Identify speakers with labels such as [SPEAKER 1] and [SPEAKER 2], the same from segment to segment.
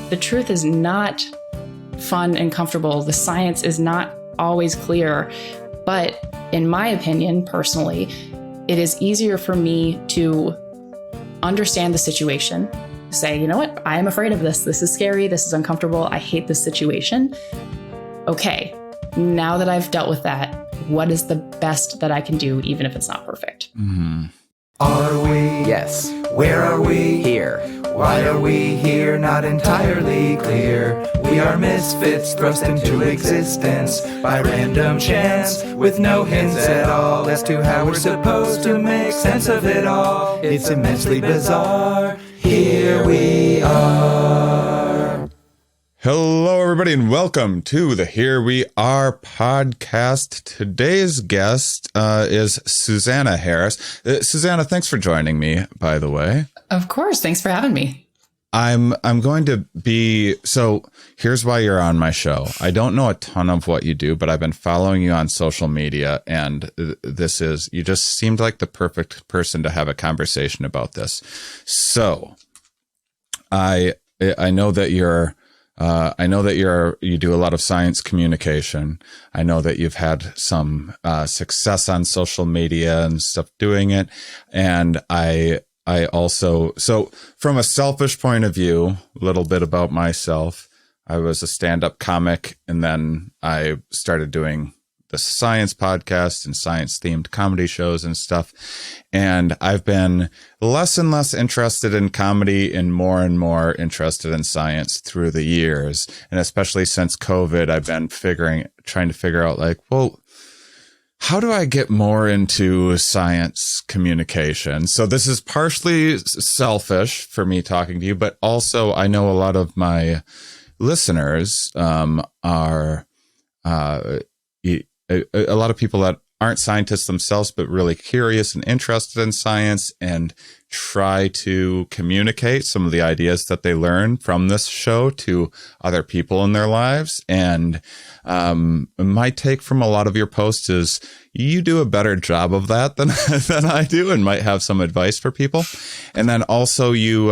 [SPEAKER 1] the truth is not fun and comfortable. The science is not always clear. But in my opinion, personally, it is easier for me to understand the situation, say, you know what, I am afraid of this. This is scary. This is uncomfortable. I hate this situation. Okay, now that I've dealt with that, what is the best that I can do, even if it's not perfect?
[SPEAKER 2] Mm-hmm.
[SPEAKER 3] Are we?
[SPEAKER 2] Yes.
[SPEAKER 3] Where are we?
[SPEAKER 2] Here.
[SPEAKER 3] Why are we here? Not entirely clear. We are misfits thrust into existence by random chance, with no hints at all as to how we're supposed to make sense of it all. It's immensely bizarre. Here we are.
[SPEAKER 4] Hello, everybody, and welcome to the Here We Are podcast. Today's guest is Susanna Harris. Susanna, thanks for joining me, by the way.
[SPEAKER 1] Of course. Thanks for having me.
[SPEAKER 4] I'm going to be, so here's why you're on my show. I don't know a ton of what you do, but I've been following you on social media, and you just seemed like the perfect person to have a conversation about this. So I know that you do a lot of science communication. I know that you've had some success on social media and stuff doing it. And I also, so from a selfish point of view, a little bit about myself, I was a stand-up comic, and then I started doing the science podcast and science themed comedy shows and stuff. And I've been less and less interested in comedy and more interested in science through the years. And especially since COVID, I've been trying to figure out like, well, how do I get more into science communication? So this is partially selfish for me talking to you, but also I know a lot of my listeners are a lot of people that aren't scientists themselves, but really curious and interested in science and try to communicate some of the ideas that they learn from this show to other people in their lives. And my take from a lot of your posts is you do a better job of that than I do, and might have some advice for people. And then also you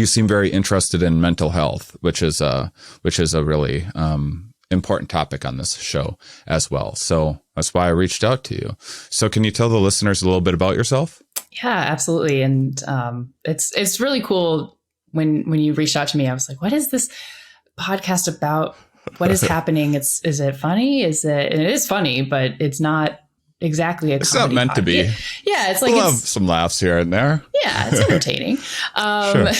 [SPEAKER 4] seem very interested in mental health, which is a really important topic on this show as well. So that's why I reached out to you. So can you tell the listeners a little bit about yourself?
[SPEAKER 1] Yeah, absolutely. And it's really cool when you reached out to me. I was like, what is this podcast about? What is happening? Is it funny? And it is funny, but it's not exactly a comedy.
[SPEAKER 4] It's not meant to be.
[SPEAKER 1] Yeah, it's like
[SPEAKER 4] we'll have some laughs here and there.
[SPEAKER 1] Yeah, it's entertaining.
[SPEAKER 4] Sure.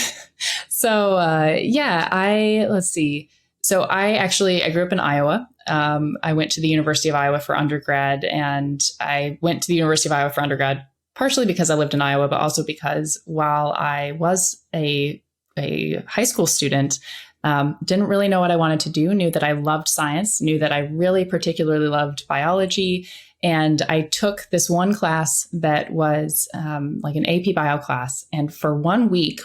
[SPEAKER 1] So let's see. So I grew up in Iowa. I went to the University of Iowa for undergrad, and I went to the University of Iowa for undergrad partially because I lived in Iowa, but also because while I was a high school student, didn't really know what I wanted to do, knew that I loved science, knew that I really particularly loved biology. And I took this one class that was like an AP bio class. And for 1 week,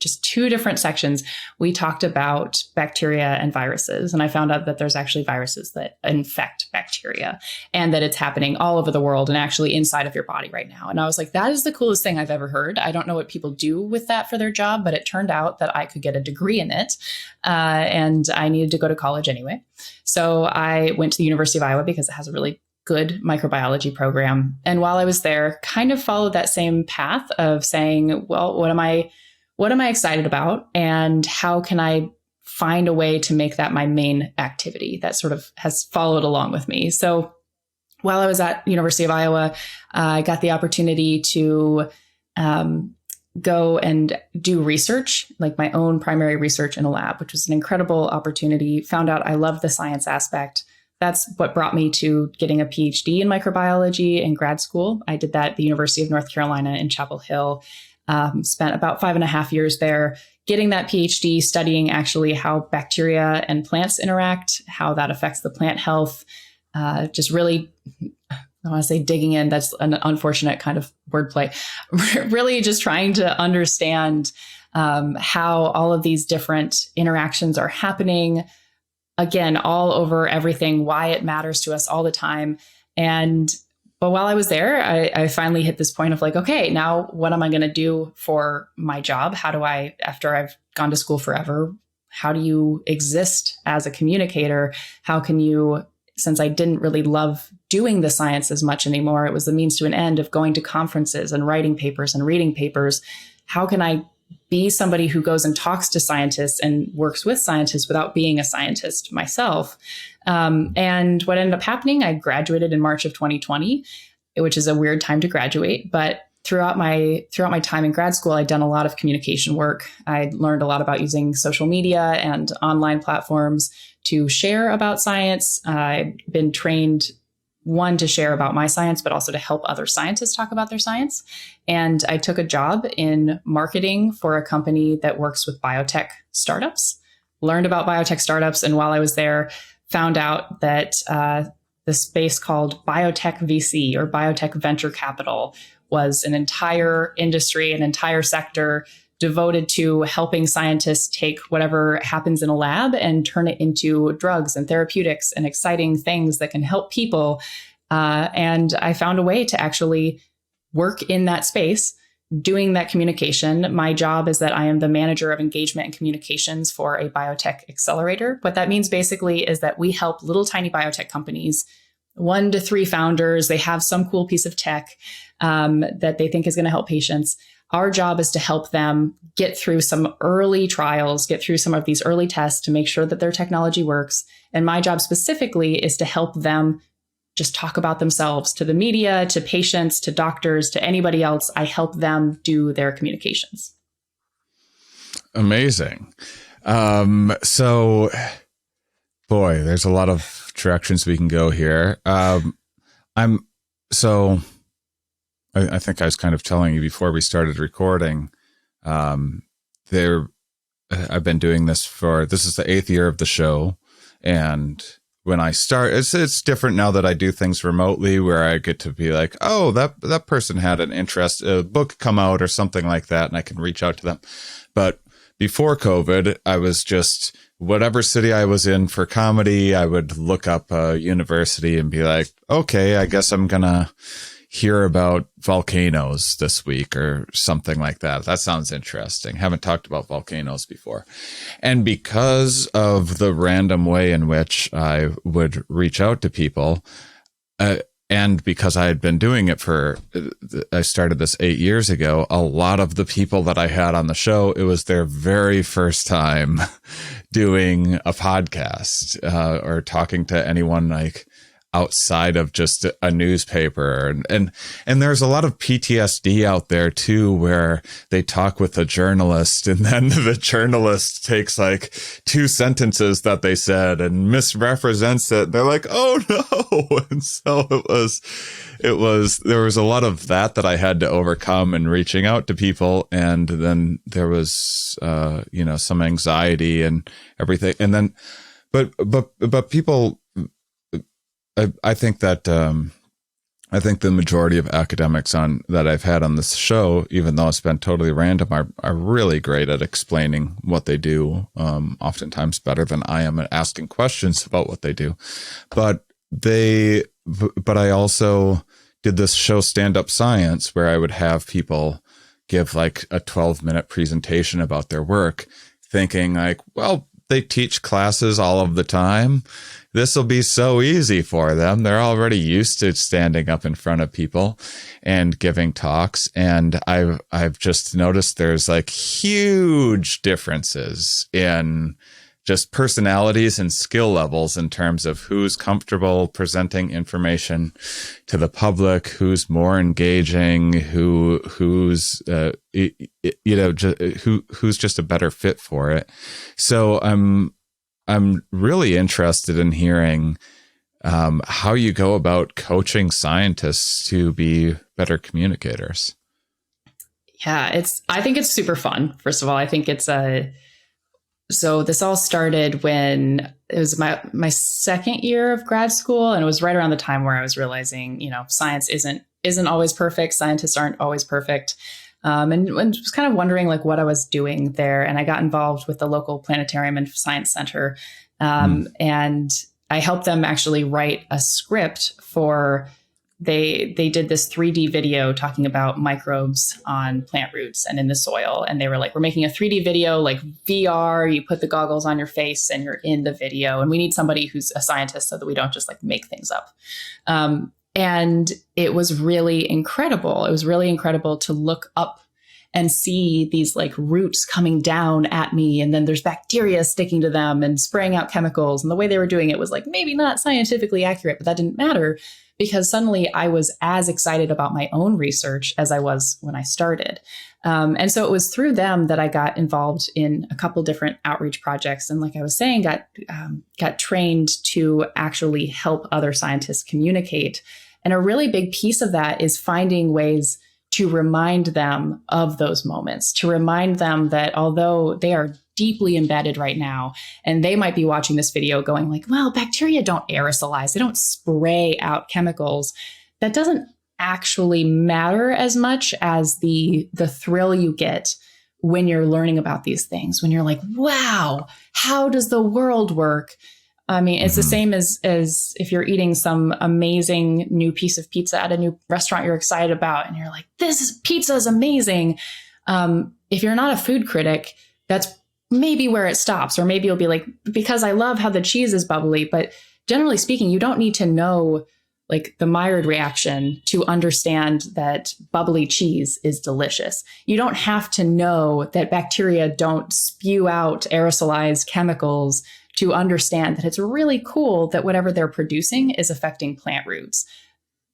[SPEAKER 1] just 2 different sections, we talked about bacteria and viruses. And I found out that there's actually viruses that infect bacteria, and that it's happening all over the world and actually inside of your body right now. And I was like, that is the coolest thing I've ever heard. I don't know what people do with that for their job, but it turned out that I could get a degree in it. And I needed to go to college anyway. So I went to the University of Iowa because it has a really good microbiology program. And while I was there, kind of followed that same path of saying, well, what am I excited about, and how can I find a way to make that my main activity? That sort of has followed along with me. So while I was at University of Iowa, I got the opportunity to go and do research, like my own primary research in a lab, which was an incredible opportunity. Found out I love the science aspect. That's what brought me to getting a PhD in microbiology in grad school. I did that at the University of North Carolina in Chapel Hill. Spent about 5.5 years there getting that PhD, studying actually how bacteria and plants interact, how that affects the plant health. Just really, I want to say digging in. That's an unfortunate kind of wordplay. Really just trying to understand how all of these different interactions are happening. Again, all over everything, why it matters to us all the time. And But while I was there, I finally hit this point of like, okay, now what am I going to do for my job? How do I, after I've gone to school forever, how do you exist as a communicator? How can you, since I didn't really love doing the science as much anymore, it was the means to an end of going to conferences and writing papers and reading papers. How can I be somebody who goes and talks to scientists and works with scientists without being a scientist myself? And what ended up happening, I graduated in March of 2020, which is a weird time to graduate. But throughout my time in grad school, I'd done a lot of communication work. I learned a lot about using social media and online platforms to share about science. I've been trained, one, to share about my science, but also to help other scientists talk about their science. And I took a job in marketing for a company that works with biotech startups, learned about biotech startups. And while I was there, found out that the space called biotech VC or biotech venture capital was an entire industry, an entire sector devoted to helping scientists take whatever happens in a lab and turn it into drugs and therapeutics and exciting things that can help people. And I found a way to actually work in that space, doing that communication. My job is that I am the manager of engagement and communications for a biotech accelerator. What that means basically is that we help little tiny biotech companies, 1 to 3 founders. They have some cool piece of tech that they think is going to help patients. Our job is to help them get through some early trials, get through some of these early tests to make sure that their technology works. And my job specifically is to help them just talk about themselves to the media, to patients, to doctors, to anybody else. I help them do their communications.
[SPEAKER 4] Amazing. So, boy, there's a lot of directions we can go here. I think I was kind of telling you before we started recording, I've been doing this this is the 8th year of the show. And when I start, it's different now that I do things remotely where I get to be like, oh, that person had a book come out or something like that. And I can reach out to them. But before COVID, I was just, whatever city I was in for comedy, I would look up a university and be like, okay, I guess I'm going to hear about volcanoes this week or something like that. That sounds interesting. Haven't talked about volcanoes before. And because of the random way in which I would reach out to people, and because I had been doing it I started this 8 years ago, a lot of the people that I had on the show, it was their very first time doing a podcast or talking to anyone like outside of just a newspaper. And there's a lot of PTSD out there too, where they talk with a journalist and then the journalist takes like 2 sentences that they said and misrepresents it. They're like, oh no. And so there was a lot of that I had to overcome in reaching out to people. And then there was, some anxiety and everything. And then, but people, I think that I think the majority of academics that I've had on this show, even though it's been totally random, are really great at explaining what they do, oftentimes better than I am at asking questions about what they do. But I also did this show Stand Up Science where I would have people give like a 12-minute presentation about their work, thinking like, well, they teach classes all of the time. This will be so easy for them. They're already used to standing up in front of people and giving talks. And I've just noticed there's like huge differences in just personalities and skill levels in terms of who's comfortable presenting information to the public, who's more engaging, who's just a better fit for it. So I'm really interested in hearing how you go about coaching scientists to be better communicators.
[SPEAKER 1] Yeah, I think it's super fun. First of all, I think so this all started when it was my second year of grad school, and it was right around the time where I was realizing, science isn't always perfect. Scientists aren't always perfect. And was kind of wondering like what I was doing there. And I got involved with the local planetarium and science center. And I helped them actually write a script for they did this 3D video talking about microbes on plant roots and in the soil. And they were like, we're making a 3D video, like VR, you put the goggles on your face and you're in the video. And we need somebody who's a scientist so that we don't just like make things up. And it was really incredible. It was really incredible to look up and see these like roots coming down at me. And then there's bacteria sticking to them and spraying out chemicals. And the way they were doing it was like maybe not scientifically accurate, but that didn't matter because suddenly I was as excited about my own research as I was when I started. And so it was through them that I got involved in a couple different outreach projects. And like I was saying, got trained to actually help other scientists communicate. And a really big piece of that is finding ways to remind them of those moments, to remind them that although they are deeply embedded right now, and they might be watching this video going like, well, bacteria don't aerosolize, they don't spray out chemicals. That doesn't actually matter as much as the thrill you get when you're learning about these things, when you're like, wow, how does the world work? I mean, it's the same as if you're eating some amazing new piece of pizza at a new restaurant you're excited about, and you're like, pizza is amazing. If you're not a food critic, that's maybe where it stops. Or maybe you'll be like, because I love how the cheese is bubbly. But generally speaking, you don't need to know like the Maillard reaction to understand that bubbly cheese is delicious. You don't have to know that bacteria don't spew out aerosolized chemicals to understand that it's really cool that whatever they're producing is affecting plant roots.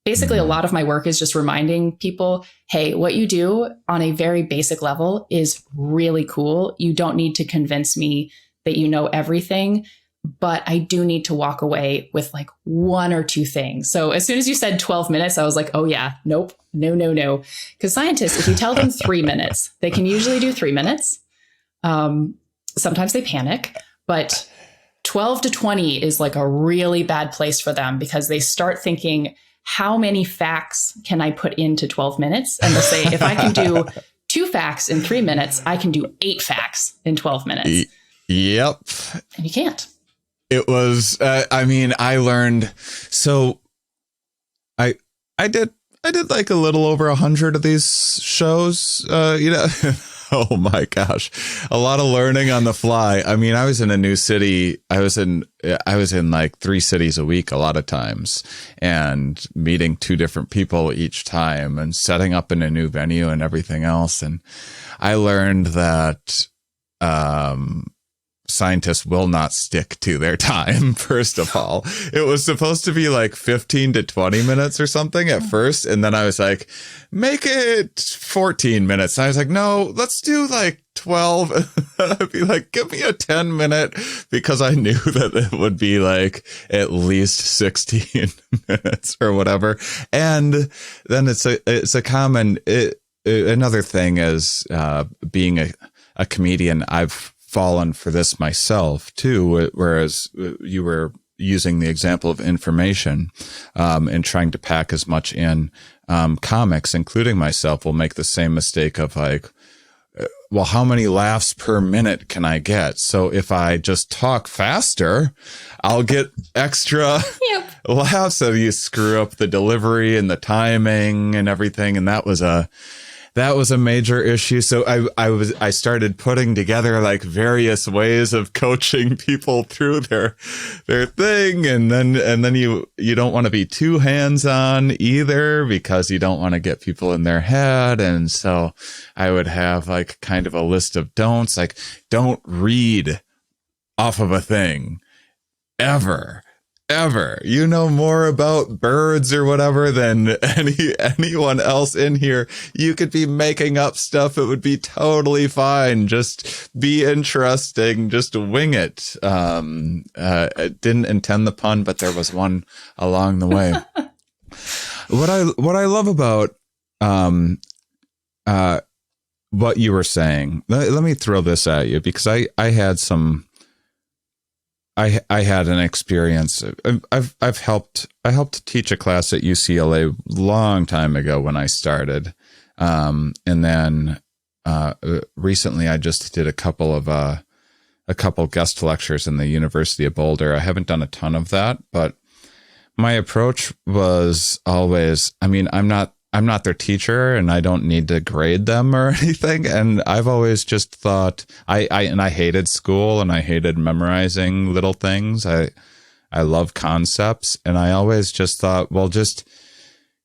[SPEAKER 1] Basically, a lot of my work is just reminding people, hey, what you do on a very basic level is really cool. You don't need to convince me that you know everything, but I do need to walk away with like one or two things. So as soon as you said 12 minutes, I was like, oh yeah, nope, no. Because scientists, if you tell them 3 minutes, they can usually do 3 minutes. Sometimes they panic, but 12 to 20 is like a really bad place for them because they start thinking, how many facts can I put into 12 minutes? And they'll say, if I can do 2 facts in 3 minutes, I can do 8 facts in 12 minutes.
[SPEAKER 4] Yep.
[SPEAKER 1] And you can't.
[SPEAKER 4] It was, I learned, so I did like a little over 100 of these shows, Oh my gosh. A lot of learning on the fly. I mean, I was in a new city. I was in like 3 cities a week a lot of times and meeting 2 different people each time and setting up in a new venue and everything else. And I learned that, scientists will not stick to their time. First of all, it was supposed to be like 15 to 20 minutes or something at first. And then I was like, make it 14 minutes. And I was like, no, let's do like 12. And I'd be like, give me a 10-minute because I knew that it would be like at least 16 minutes or whatever. And then it's a common, another thing is, being a comedian, I've fallen for this myself too, whereas you were using the example of information and trying to pack as much in. Comics, including myself, will make the same mistake of like, well, how many laughs per minute can I get? So if I just talk faster, I'll get extra laughs. So you screw up the delivery and the timing and everything. And that was a major issue. So I started putting together like various ways of coaching people through their thing. And then you don't want to be too hands-on either because you don't want to get people in their head. And so I would have like kind of a list of don'ts, like don't read off of a thing ever. You know more about birds or whatever than anyone else in here. You could be making up stuff. It would be totally fine. Just be interesting. Just wing it. I didn't intend the pun, but there was one along the way. What I love about what you were saying, let me throw this at you because I had an experience. I helped teach a class at UCLA long time ago when I started. And then, recently I just did a couple guest lectures in the University of Boulder. I haven't done a ton of that, but my approach was always, I mean, I'm not their teacher and I don't need to grade them or anything. And I've always just thought I hated school and I hated memorizing little things. I love concepts, and I always just thought, well, just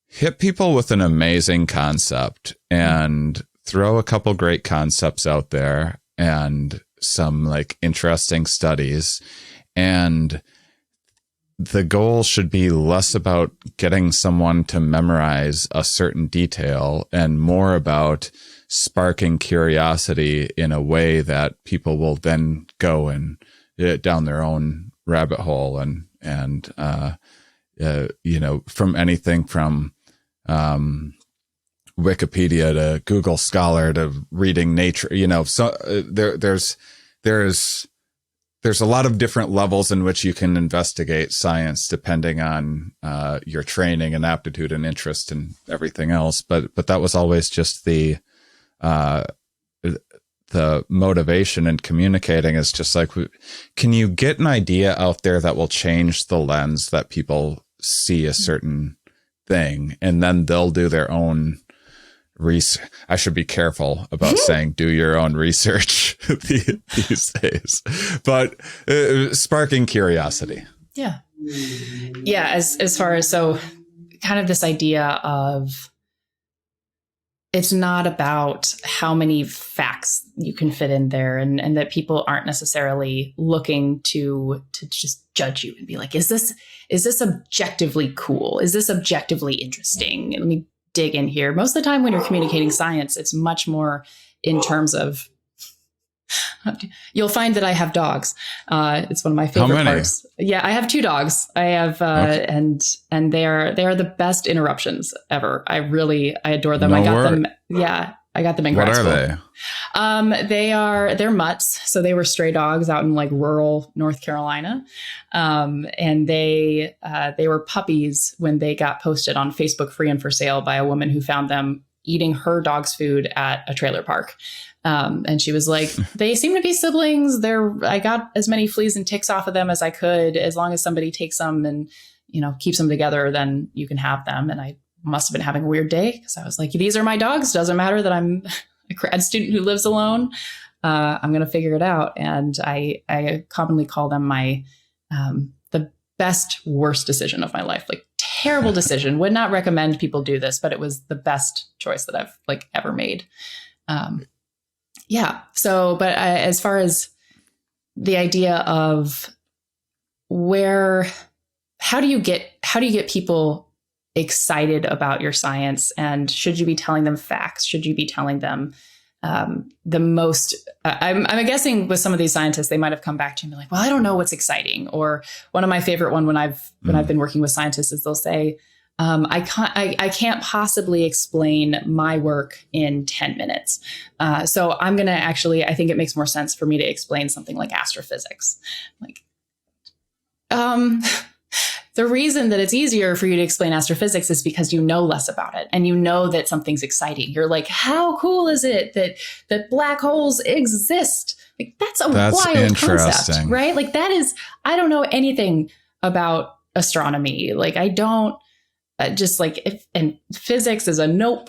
[SPEAKER 4] hit people with an amazing concept and throw a couple great concepts out there and some like interesting studies. And the goal should be less about getting someone to memorize a certain detail and more about sparking curiosity in a way that people will then go and down their own rabbit hole and from anything from Wikipedia to Google Scholar to reading Nature, so there's a lot of different levels in which you can investigate science depending on your training and aptitude and interest and everything else. But that was always just the motivation in communicating is just like, can you get an idea out there that will change the lens that people see a certain thing, and then they'll do their own research. I should be careful about saying do your own research these days, but sparking curiosity.
[SPEAKER 1] Yeah. As far as, so kind of this idea of, it's not about how many facts you can fit in there, and that people aren't necessarily looking to just judge you and be like, is this objectively cool? Is this objectively interesting? Let me dig in here. Most of the time when you're communicating science, it's much more in terms of, you'll find that I have dogs. It's one of my favorite parts. Yeah, I have 2 dogs. I have, okay. and they are the best interruptions ever. I adore them. I got them in grad school. What are they? They're mutts. So they were stray dogs out in like rural North Carolina. And they were puppies when they got posted on Facebook free and for sale by a woman who found them eating her dog's food at a trailer park. And she was like, they seem to be siblings. I got as many fleas and ticks off of them as I could. As long as somebody takes them and, keeps them together, then you can have them. And I must have been having a weird day because I was like, these are my dogs. Doesn't matter that I'm a grad student who lives alone. I'm going to figure it out. And I commonly call them my, the best, worst decision of my life. Like, terrible decision. Would not recommend people do this, but it was the best choice that I've like ever made. Yeah. So, but as far as the idea of how do you get people excited about your science, and should you be telling them facts? Should you be telling them the most? I'm guessing with some of these scientists, they might have come back to me and be like, well, I don't know what's exciting. Or one of my favorite when I've been working with scientists is they'll say, I can't possibly explain my work in 10 minutes. So I'm going to I think it makes more sense for me to explain something like astrophysics. Like, the reason that it's easier for you to explain astrophysics is because you know less about it and you know that something's exciting. You're like, how cool is it that black holes exist? Like, that's a wild concept, right? Like, that is, I don't know anything about astronomy. Like, I don't, just like, and physics is a nope.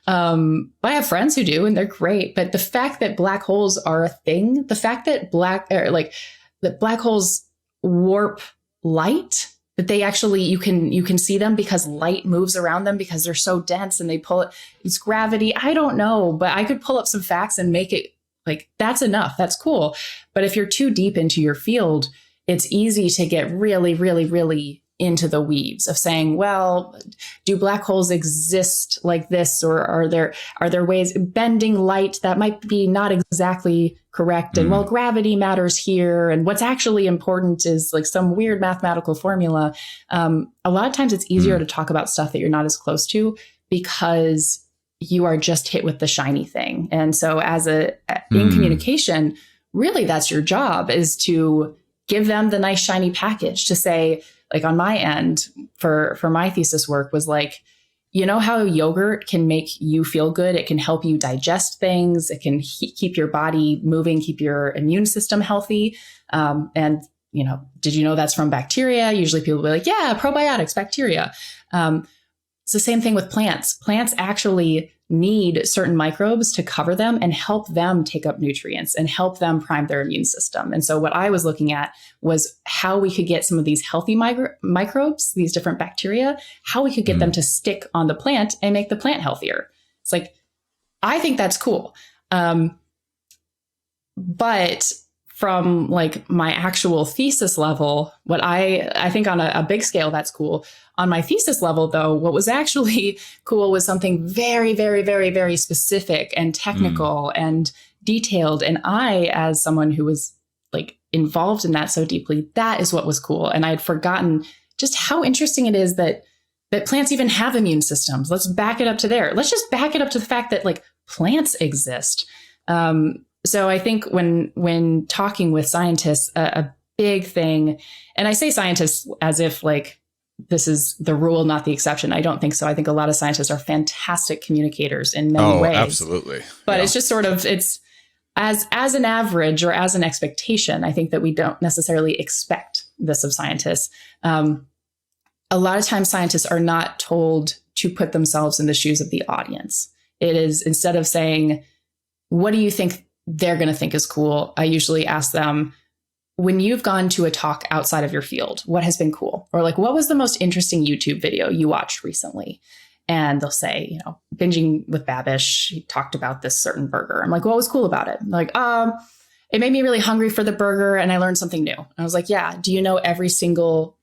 [SPEAKER 1] I have friends who do, and they're great. But the fact that black holes are a thing, the fact that that black holes warp light, that they actually, you can see them because light moves around them because they're so dense and they pull it. It's gravity. I don't know, but I could pull up some facts and make it like, that's enough. That's cool. But if you're too deep into your field, it's easy to get really, really, really into the weeds of saying, well, do black holes exist like this? Or are there ways bending light that might be not exactly correct? And well, gravity matters here. And what's actually important is like some weird mathematical formula. A lot of times it's easier to talk about stuff that you're not as close to because you are just hit with the shiny thing. And so in communication, really that's your job, is to give them the nice shiny package, to say, like on my end for my thesis work was like, you know how yogurt can make you feel good? It can help you digest things. It can keep your body moving, keep your immune system healthy. And did you know that's from bacteria? Usually people will be like, yeah, probiotics, bacteria. It's the same thing with plants. Plants actually need certain microbes to cover them and help them take up nutrients and help them prime their immune system. And so what I was looking at was how we could get some of these healthy microbes, these different bacteria, how we could get them to stick on the plant and make the plant healthier. It's like, I think that's cool. But from like my actual thesis level, what I think on a big scale, that's cool. On my thesis level, though, what was actually cool was something very, very, very, very specific and technical and detailed. And I, as someone who was like involved in that so deeply, that is what was cool. And I had forgotten just how interesting it is that plants even have immune systems. Let's back it up to there. Let's just back it up to the fact that like plants exist. So I think when talking with scientists, a big thing, and I say scientists as if like this is the rule, not the exception. I don't think so. I think a lot of scientists are fantastic communicators in many ways.
[SPEAKER 4] Absolutely.
[SPEAKER 1] But it's just sort of, it's as an average or as an expectation, I think that we don't necessarily expect this of scientists. A lot of times scientists are not told to put themselves in the shoes of the audience. It is, instead of saying, what do you think they're going to think is cool? I usually ask them, when you've gone to a talk outside of your field, what has been cool? Or like, what was the most interesting YouTube video you watched recently? And they'll say, Binging with Babish, he talked about this certain burger. I'm like, what was cool about it? Like, it made me really hungry for the burger and I learned something new. And I was like, yeah, do you know every single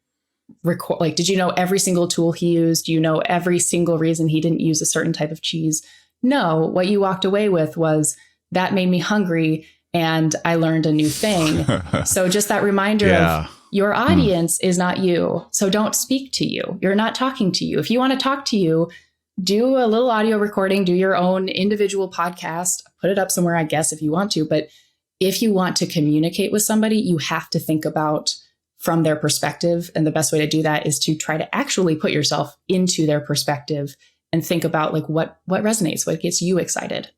[SPEAKER 1] did you know every single tool he used? Do you know every single reason he didn't use a certain type of cheese? No, what you walked away with was, that made me hungry and I learned a new thing. So just that reminder of your audience is not you. So don't speak to you. You're not talking to you. If you want to talk to you, do a little audio recording, do your own individual podcast, put it up somewhere, I guess, if you want to. But if you want to communicate with somebody, you have to think about from their perspective. And the best way to do that is to try to actually put yourself into their perspective and think about like what resonates, what gets you excited.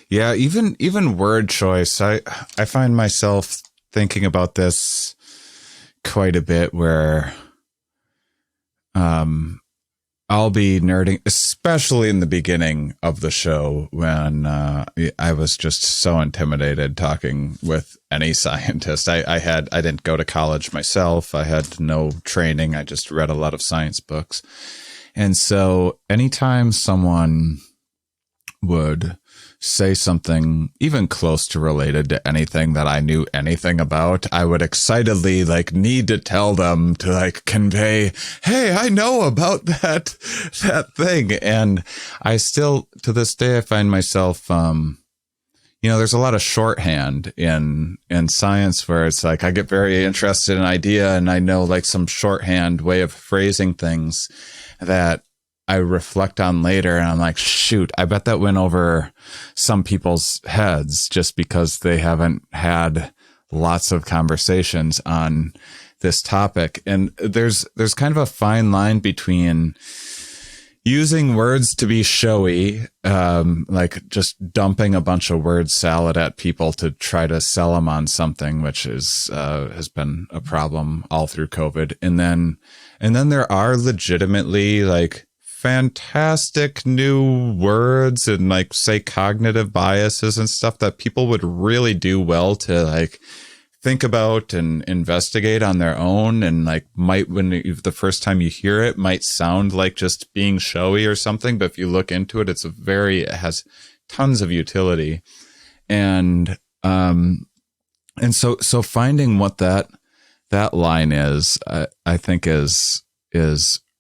[SPEAKER 4] Yeah, even word choice. I find myself thinking about this quite a bit where I'll be nerding, especially in the beginning of the show when I was just so intimidated talking with any scientist. I didn't go to college myself. I had no training. I just read a lot of science books. And so anytime someone would say something even close to related to anything that I knew anything about, I would excitedly like need to tell them to like convey, hey, I know about that thing. And I still, to this day, I find myself, there's a lot of shorthand in science where it's like, I get very interested in an idea and I know like some shorthand way of phrasing things that I reflect on later and I'm like, shoot, I bet that went over some people's heads just because they haven't had lots of conversations on this topic. And there's kind of a fine line between using words to be showy, like just dumping a bunch of word salad at people to try to sell them on something, which is, has been a problem all through COVID. And then there are legitimately like fantastic new words and like say cognitive biases and stuff that people would really do well to like think about and investigate on their own. And like the first time you hear it might sound like just being showy or something. But if you look into it, it has tons of utility. And so finding what that line is, I think is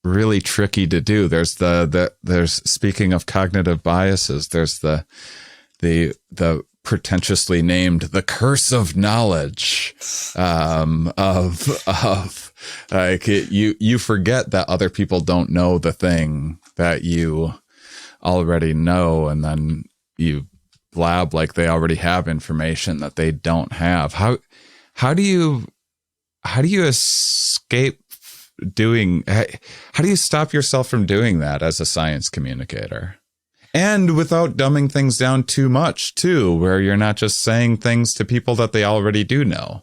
[SPEAKER 4] really tricky to do. There's there's speaking of cognitive biases, there's the pretentiously named the curse of knowledge, of like you forget that other people don't know the thing that you already know. And then you blab like they already have information that they don't have. How do you escape how do you stop yourself from doing that as a science communicator? And without dumbing things down too much too, where you're not just saying things to people that they already do know.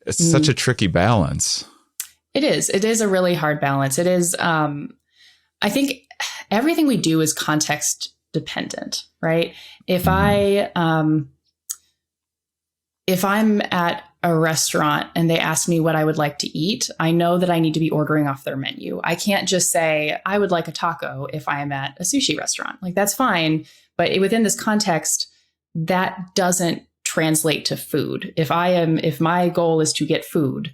[SPEAKER 4] it's such a tricky balance.
[SPEAKER 1] It is. It is a really hard balance. It is. I think everything we do is context dependent, right? If I'm at a restaurant and they ask me what I would like to eat, I know that I need to be ordering off their menu. I can't just say I would like a taco if I am at a sushi restaurant. Like, that's fine, but within this context, that doesn't translate to food. If my goal is to get food,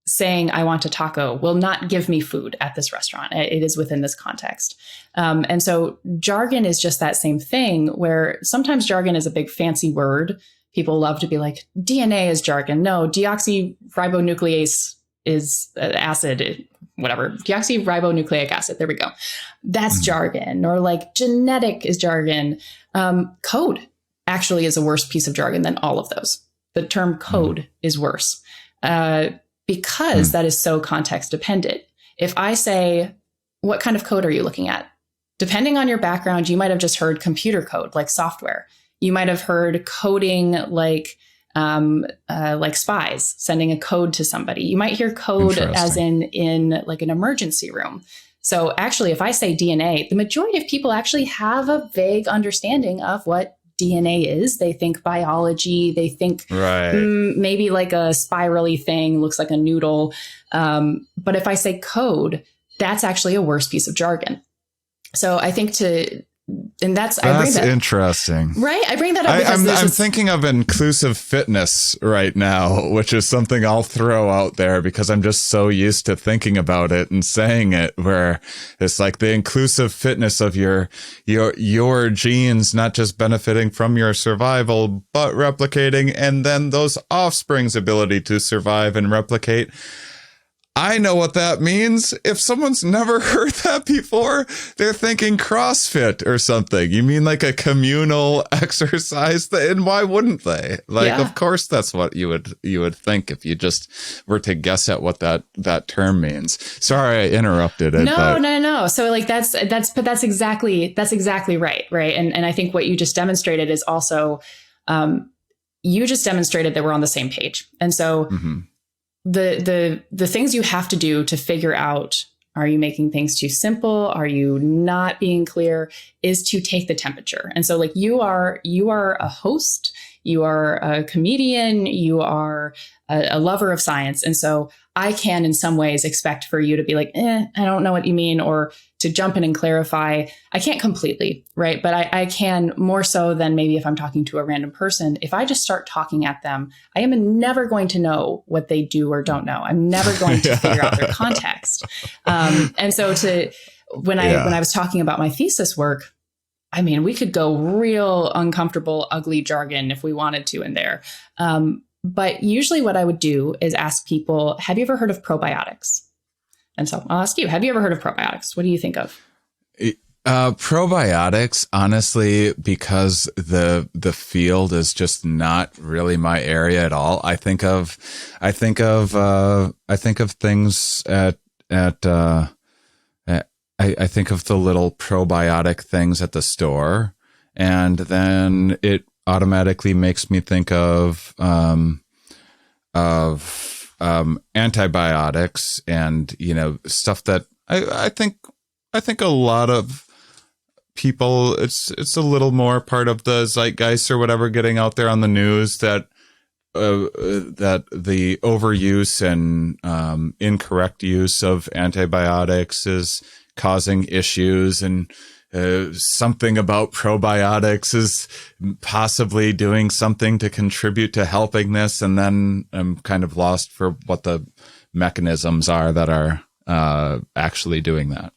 [SPEAKER 1] saying I want a taco will not give me food at this restaurant. It is within this context. And so jargon is just that same thing, where sometimes jargon is a big fancy word. People love to be like, DNA is jargon. No, deoxyribonuclease is acid, whatever. Deoxyribonucleic acid. There we go. That's jargon. Or like genetic is jargon. Code actually is a worse piece of jargon than all of those. The term code is worse. Because that is so context dependent. If I say, what kind of code are you looking at? Depending on your background, you might have just heard computer code, like software. You might have heard coding like spies, sending a code to somebody. You might hear code as in like an emergency room. So actually, if I say DNA, the majority of people actually have a vague understanding of what DNA is. They think biology, they think maybe like a spirally thing, looks like a noodle. But if I say code, that's actually a worse piece of jargon. So I think that's
[SPEAKER 4] interesting,
[SPEAKER 1] right? I bring that up because
[SPEAKER 4] I'm thinking of inclusive fitness right now, which is something I'll throw out there because I'm just so used to thinking about it and saying it, where it's like the inclusive fitness of your genes, not just benefiting from your survival, but replicating, and then those offspring's ability to survive and replicate. I know what that means. If someone's never heard that before, they're thinking CrossFit or something. You mean like a communal exercise? And why wouldn't they? Of course, that's what you would think if you just were to guess at what that term means. Sorry, I interrupted it.
[SPEAKER 1] No. So like that's exactly right. Right. And I think what you just demonstrated is also, you just demonstrated that we're on the same page. And so the things you have to do to figure out, are you making things too simple? Are you not being clear? Is to take the temperature. And so like you are a host, you are a comedian, you are a lover of science. And so I can in some ways expect for you to be like, I don't know what you mean, or to jump in and clarify. I can't completely, right? But I can more so than maybe if I'm talking to a random person. If I just start talking at them, I am never going to know what they do or don't know. I'm never going to figure out their context. And so when I was talking about my thesis work, I mean, we could go real uncomfortable, ugly jargon if we wanted to in there. But usually what I would do is ask people, have you ever heard of probiotics? And so I'll ask you, have you ever heard of probiotics? What do you think of?
[SPEAKER 4] Probiotics, honestly, because the field is just not really my area at all. I think of things at I think of the little probiotic things at the store, and then it automatically makes me think of antibiotics and, stuff that I think a lot of people, it's a little more part of the zeitgeist or whatever, getting out there on the news that the overuse and incorrect use of antibiotics is causing issues, and something about probiotics is possibly doing something to contribute to helping this. And then I'm kind of lost for what the mechanisms are that are actually doing that.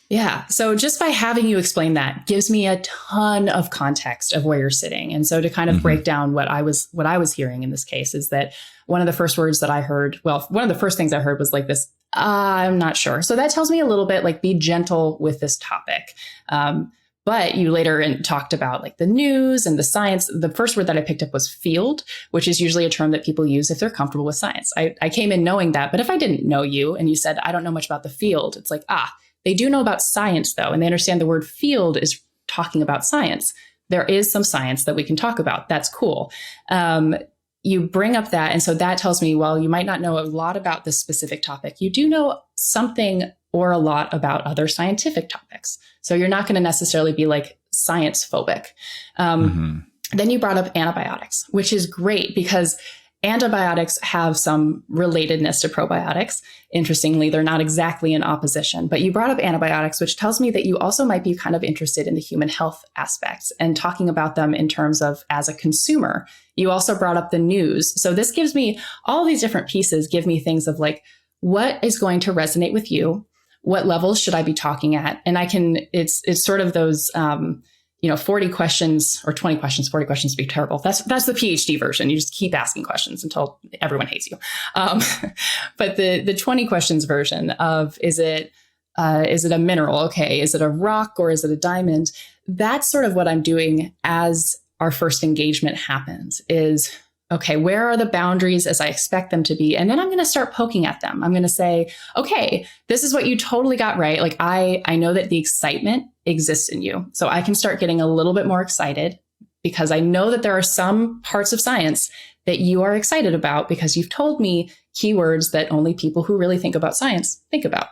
[SPEAKER 1] Yeah. So just by having you explain that gives me a ton of context of where you're sitting. And so to kind of break down what I was hearing in this case is that one of the first words that I heard, one of the first things I heard was like this, I'm not sure. So that tells me a little bit like, be gentle with this topic. But you later talked about like the news and the science. The first word that I picked up was field, which is usually a term that people use if they're comfortable with science. I came in knowing that, but if I didn't know you and you said, I don't know much about the field, it's like, they do know about science though. And they understand the word field is talking about science. There is some science that we can talk about. That's cool. you bring up that. And so that tells me, well, you might not know a lot about this specific topic. You do know something or a lot about other scientific topics. So you're not going to necessarily be like science phobic. Then you brought up antibiotics, which is great because antibiotics have some relatedness to probiotics. Interestingly, they're not exactly in opposition, but you brought up antibiotics, which tells me that you also might be kind of interested in the human health aspects and talking about them in terms of as a consumer. You also brought up the news. So this gives me all these different pieces, give me things of like, what is going to resonate with you? What levels should I be talking at? And I can, it's sort of those, 40 questions or 20 questions, 40 questions would be terrible. That's the PhD version. You just keep asking questions until everyone hates you. But the 20 questions version of, is it a mineral? Okay. Is it a rock or is it a diamond? That's sort of what I'm doing as our first engagement happens is, okay, where are the boundaries as I expect them to be? And then I'm going to start poking at them. I'm going to say, okay, this is what you totally got right. Like I know that the excitement exists in you. So I can start getting a little bit more excited because I know that there are some parts of science that you are excited about because you've told me keywords that only people who really think about science think about.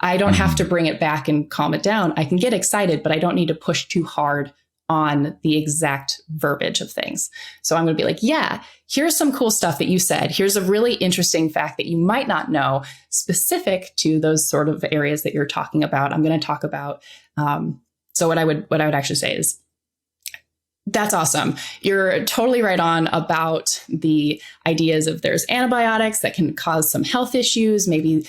[SPEAKER 1] I don't have to bring it back and calm it down. I can get excited, but I don't need to push too hard on the exact verbiage of things. So I'm going to be like, yeah, here's some cool stuff that you said. Here's a really interesting fact that you might not know specific to those sort of areas that you're talking about. I'm going to talk about. So what I would actually say is, that's awesome. You're totally right on about the ideas of there's antibiotics that can cause some health issues. Maybe,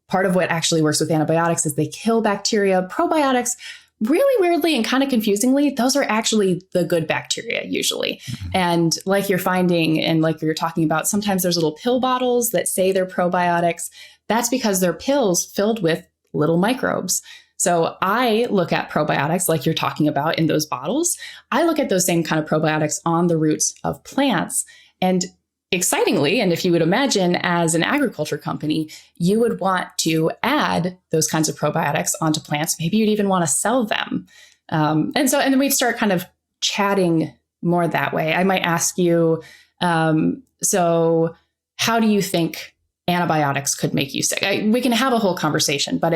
[SPEAKER 1] part of what actually works with antibiotics is they kill bacteria. Probiotics, really weirdly and kind of confusingly, those are actually the good bacteria usually. And like you're finding and like you're talking about, sometimes there's little pill bottles that say they're probiotics. That's because they're pills filled with little microbes. So I look at probiotics like you're talking about in those bottles. I look at those same kind of probiotics on the roots of plants. And excitingly, and if you would imagine as an agriculture company, you would want to add those kinds of probiotics onto plants. Maybe you'd even want to sell them. And then we'd start kind of chatting more that way. I might ask you, so how do you think antibiotics could make you sick? We can have a whole conversation, but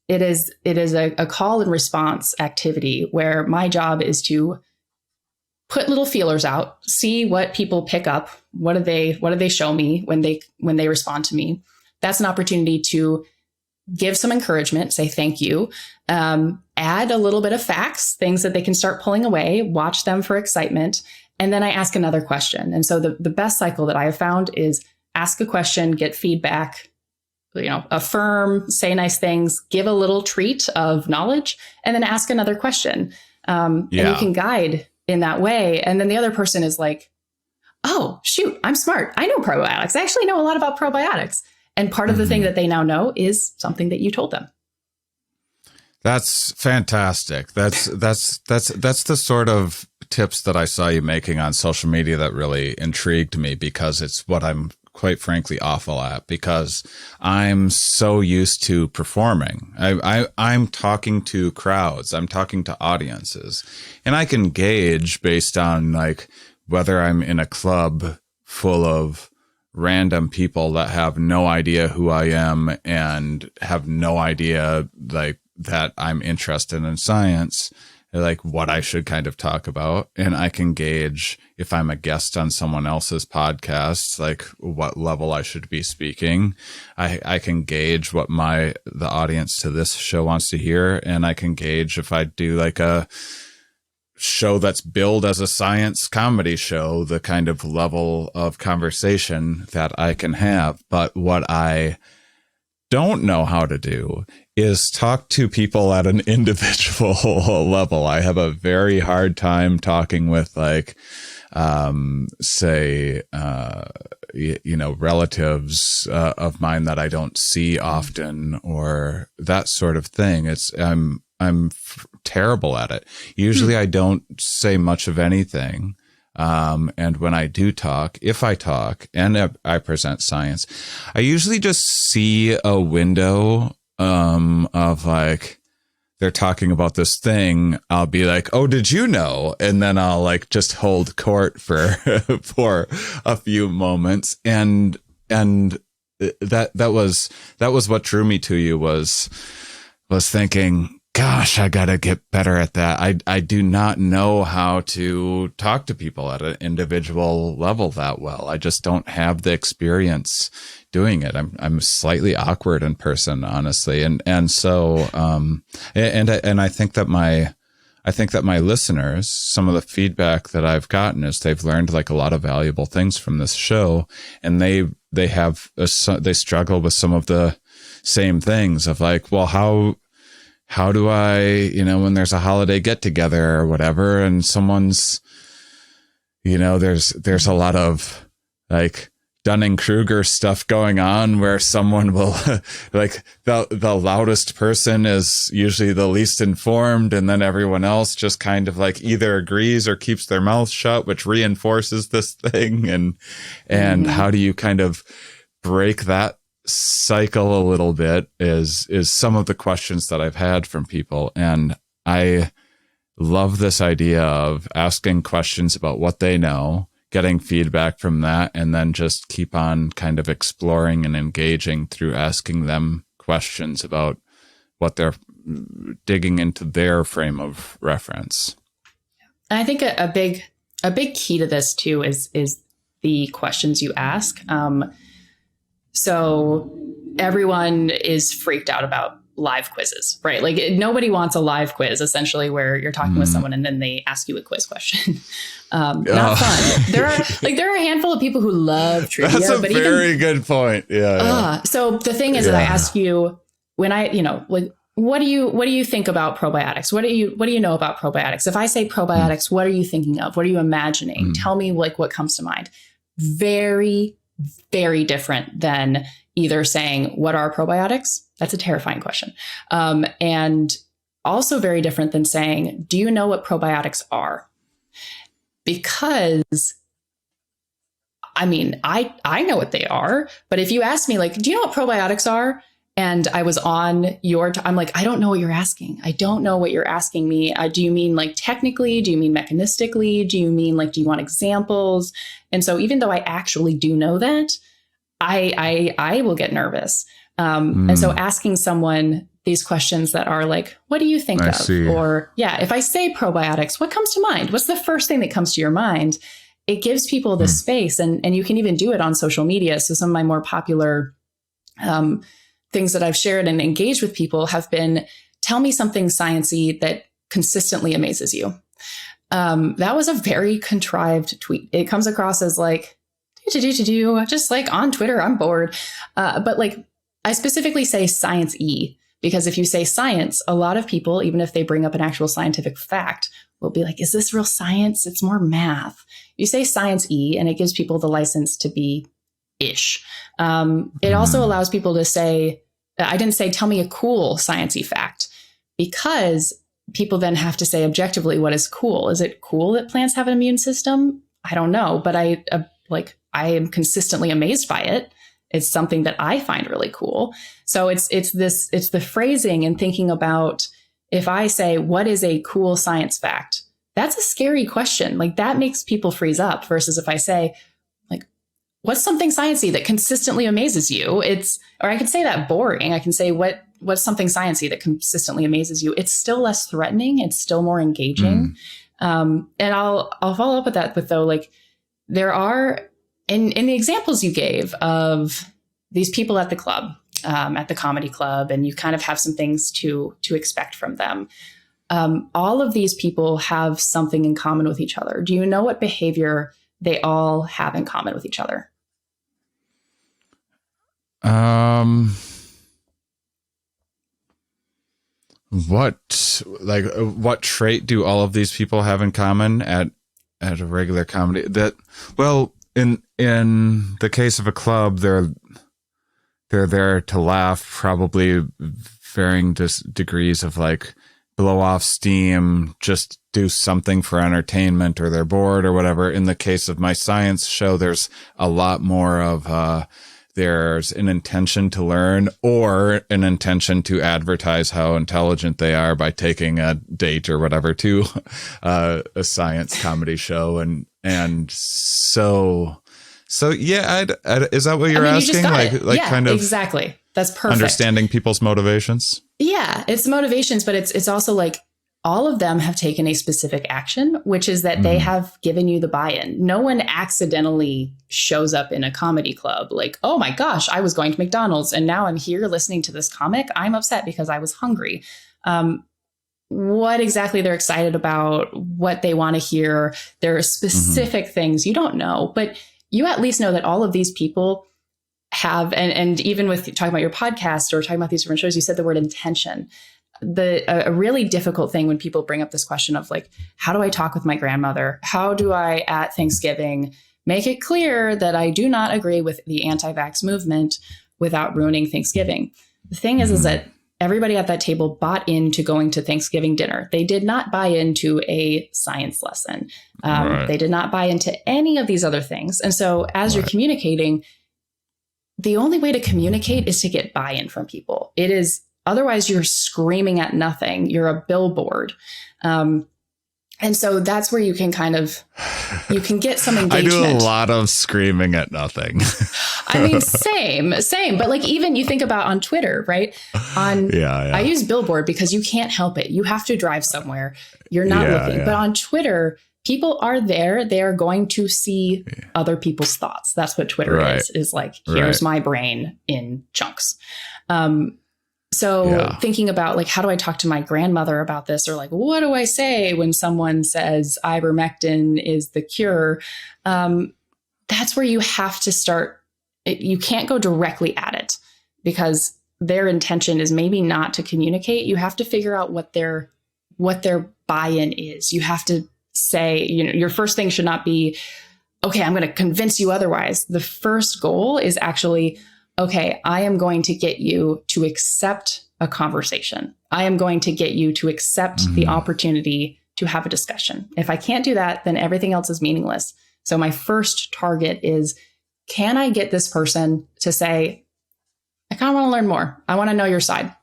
[SPEAKER 1] it is a call and response activity where my job is to put little feelers out, see what people pick up. What do they show me when they respond to me? That's an opportunity to give some encouragement, say thank you, add a little bit of facts, things that they can start pulling away, watch them for excitement. And then I ask another question. And so the best cycle that I have found is ask a question, get feedback, affirm, say nice things, give a little treat of knowledge, and then ask another question. And you can guide in that way. And then the other person is like, oh, shoot, I'm smart. I know probiotics. I actually know a lot about probiotics. And part of the thing that they now know is something that you told them.
[SPEAKER 4] That's fantastic. That's the sort of tips that I saw you making on social media that really intrigued me because it's what I'm quite frankly awful at, because I'm so used to performing. I'm talking to crowds, I'm talking to audiences, and I can gauge based on like whether I'm in a club full of random people that have no idea who I am and have no idea like that I'm interested in science, like what I should kind of talk about. And I can gauge if I'm a guest on someone else's podcast, like what level I should be speaking. I can gauge what the audience to this show wants to hear. And I can gauge if I do like a show that's billed as a science comedy show, the kind of level of conversation that I can have. But what I don't know how to do is talk to people at an individual level. I have a very hard time talking with like, say, relatives of mine that I don't see often or that sort of thing. I'm terrible at it. Usually I don't say much of anything. And when I do talk, if I talk and I present science, I usually just see a window of like they're talking about this thing, I'll be like, "Oh, did you know?" And then I'll like just hold court for for a few moments, and that was what drew me to you, was thinking, gosh, I gotta get better at that. I do not know how to talk to people at an individual level that well. I just don't have the experience doing it. I'm slightly awkward in person, honestly, and so and I think that my listeners, some of the feedback that I've gotten is they've learned like a lot of valuable things from this show, and they struggle with some of the same things of like, well, how do I, when there's a holiday get together or whatever, and someone's, there's a lot of like Dunning-Kruger stuff going on where someone will like the loudest person is usually the least informed, and then everyone else just kind of like either agrees or keeps their mouth shut, which reinforces this thing. And how do you kind of break that cycle a little bit is some of the questions that I've had from people. And I love this idea of asking questions about what they know, getting feedback from that, and then just keep on kind of exploring and engaging through asking them questions about what they're digging into their frame of reference.
[SPEAKER 1] And I think a big key to this too is the questions you ask. So everyone is freaked out about live quizzes, right? Like nobody wants a live quiz, essentially, where you're talking with someone and then they ask you a quiz question. Not fun. There are a handful of people who love trivia.
[SPEAKER 4] That's a very good point. Yeah.
[SPEAKER 1] So the thing is that I ask you when like, what do you think about probiotics? What do you know about probiotics? If I say probiotics, what are you thinking of? What are you imagining? Tell me like what comes to mind. Very, very different than either saying, what are probiotics? That's a terrifying question. And also very different than saying, do you know what probiotics are? Because I mean, I know what they are, but if you ask me like, do you know what probiotics are? And I was on I'm like, I don't know what you're asking. I don't know what you're asking me. Do you mean like technically? Do you mean mechanistically? Do you mean like, do you want examples? And so even though I actually do know that, I will get nervous. And so asking someone these questions that are like, what do you think of?
[SPEAKER 4] See.
[SPEAKER 1] Or if I say probiotics, what comes to mind? What's the first thing that comes to your mind? It gives people the space, and you can even do it on social media. So some of my more popular things that I've shared and engaged with people have been, tell me something sciencey that consistently amazes you. That was a very contrived tweet. It comes across as like, just like on Twitter, I'm bored. But like, I specifically say science-y, because if you say science, a lot of people, even if they bring up an actual scientific fact, will be like, is this real science? It's more math. You say science-y, and it gives people the license to be ish. It also allows people to say, I didn't say, tell me a cool science-y fact, because people then have to say objectively, what is cool? Is it cool that plants have an immune system? I don't know, but I am consistently amazed by it. It's something that I find really cool. So it's the phrasing and thinking about, if I say, what is a cool science fact? That's a scary question. Like that makes people freeze up, versus if I say, like, what's something sciencey that consistently amazes you? Or I could say that boring. I can say, what's something sciencey that consistently amazes you? It's still less threatening. It's still more engaging. And I'll follow up with that with, though, like, there are, in the examples you gave of these people at the club, at the comedy club, and you kind of have some things to expect from them. All of these people have something in common with each other. Do you know what behavior they all have in common with each other?
[SPEAKER 4] What trait do all of these people have in common at a regular comedy? In the case of a club, they're there to laugh, probably varying degrees of like blow off steam, just do something for entertainment, or they're bored or whatever. In the case of my science show, there's a lot more of there's an intention to learn or an intention to advertise how intelligent they are by taking a date or whatever to a science comedy show. And so yeah, is that what you're asking?
[SPEAKER 1] Yeah,
[SPEAKER 4] kind of
[SPEAKER 1] exactly. That's perfect.
[SPEAKER 4] Understanding people's motivations.
[SPEAKER 1] Yeah, it's motivations, but it's also like all of them have taken a specific action, which is that they have given you the buy-in. No one accidentally shows up in a comedy club like, oh my gosh, I was going to McDonald's and now I'm here listening to this comic. I'm upset because I was hungry. What exactly they're excited about, what they want to hear. There are specific things you don't know, but you at least know that all of these people have, and even with talking about your podcast or talking about these different shows, you said the word intention. A really difficult thing when people bring up this question of like, how do I talk with my grandmother? How do I at Thanksgiving make it clear that I do not agree with the anti-vax movement without ruining Thanksgiving? The thing is that everybody at that table bought into going to Thanksgiving dinner. They did not buy into a science lesson. They did not buy into any of these other things. And so as you're communicating, the only way to communicate is to get buy-in from people. It is, otherwise you're screaming at nothing. You're a billboard. And so that's where you can you can get some engagement.
[SPEAKER 4] I do a lot of screaming at nothing.
[SPEAKER 1] I mean, same. But like, even you think about on Twitter, right? I use billboard because you can't help it. You have to drive somewhere. You're not looking. But on Twitter, people are there. They are going to see other people's thoughts. That's what Twitter is like, here's my brain in chunks. So thinking about like, how do I talk to my grandmother about this? Or like, what do I say when someone says ivermectin is the cure? That's where you have to start. You can't go directly at it because their intention is maybe not to communicate. You have to figure out what their buy-in is. You have to say, your first thing should not be, okay, I'm going to convince you otherwise. The first goal is actually, okay, I am going to get you to accept a conversation. I am going to get you to accept the opportunity to have a discussion. If I can't do that, then everything else is meaningless. So my first target is, can I get this person to say, I kind of want to learn more. I want to know your side.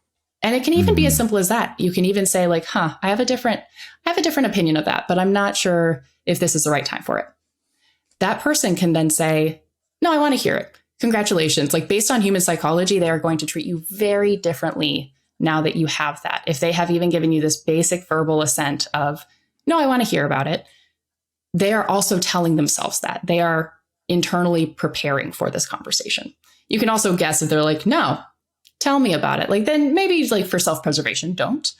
[SPEAKER 1] And it can even be as simple as that. You can even say like, I have a different opinion of that, but I'm not sure if this is the right time for it. That person can then say, no, I want to hear it. Congratulations. Like, based on human psychology, they are going to treat you very differently now that you have that. If they have even given you this basic verbal assent of, no, I want to hear about it, they are also telling themselves that. They are internally preparing for this conversation. You can also guess if they're like, no, tell me about it. Like, then maybe like for self-preservation, don't.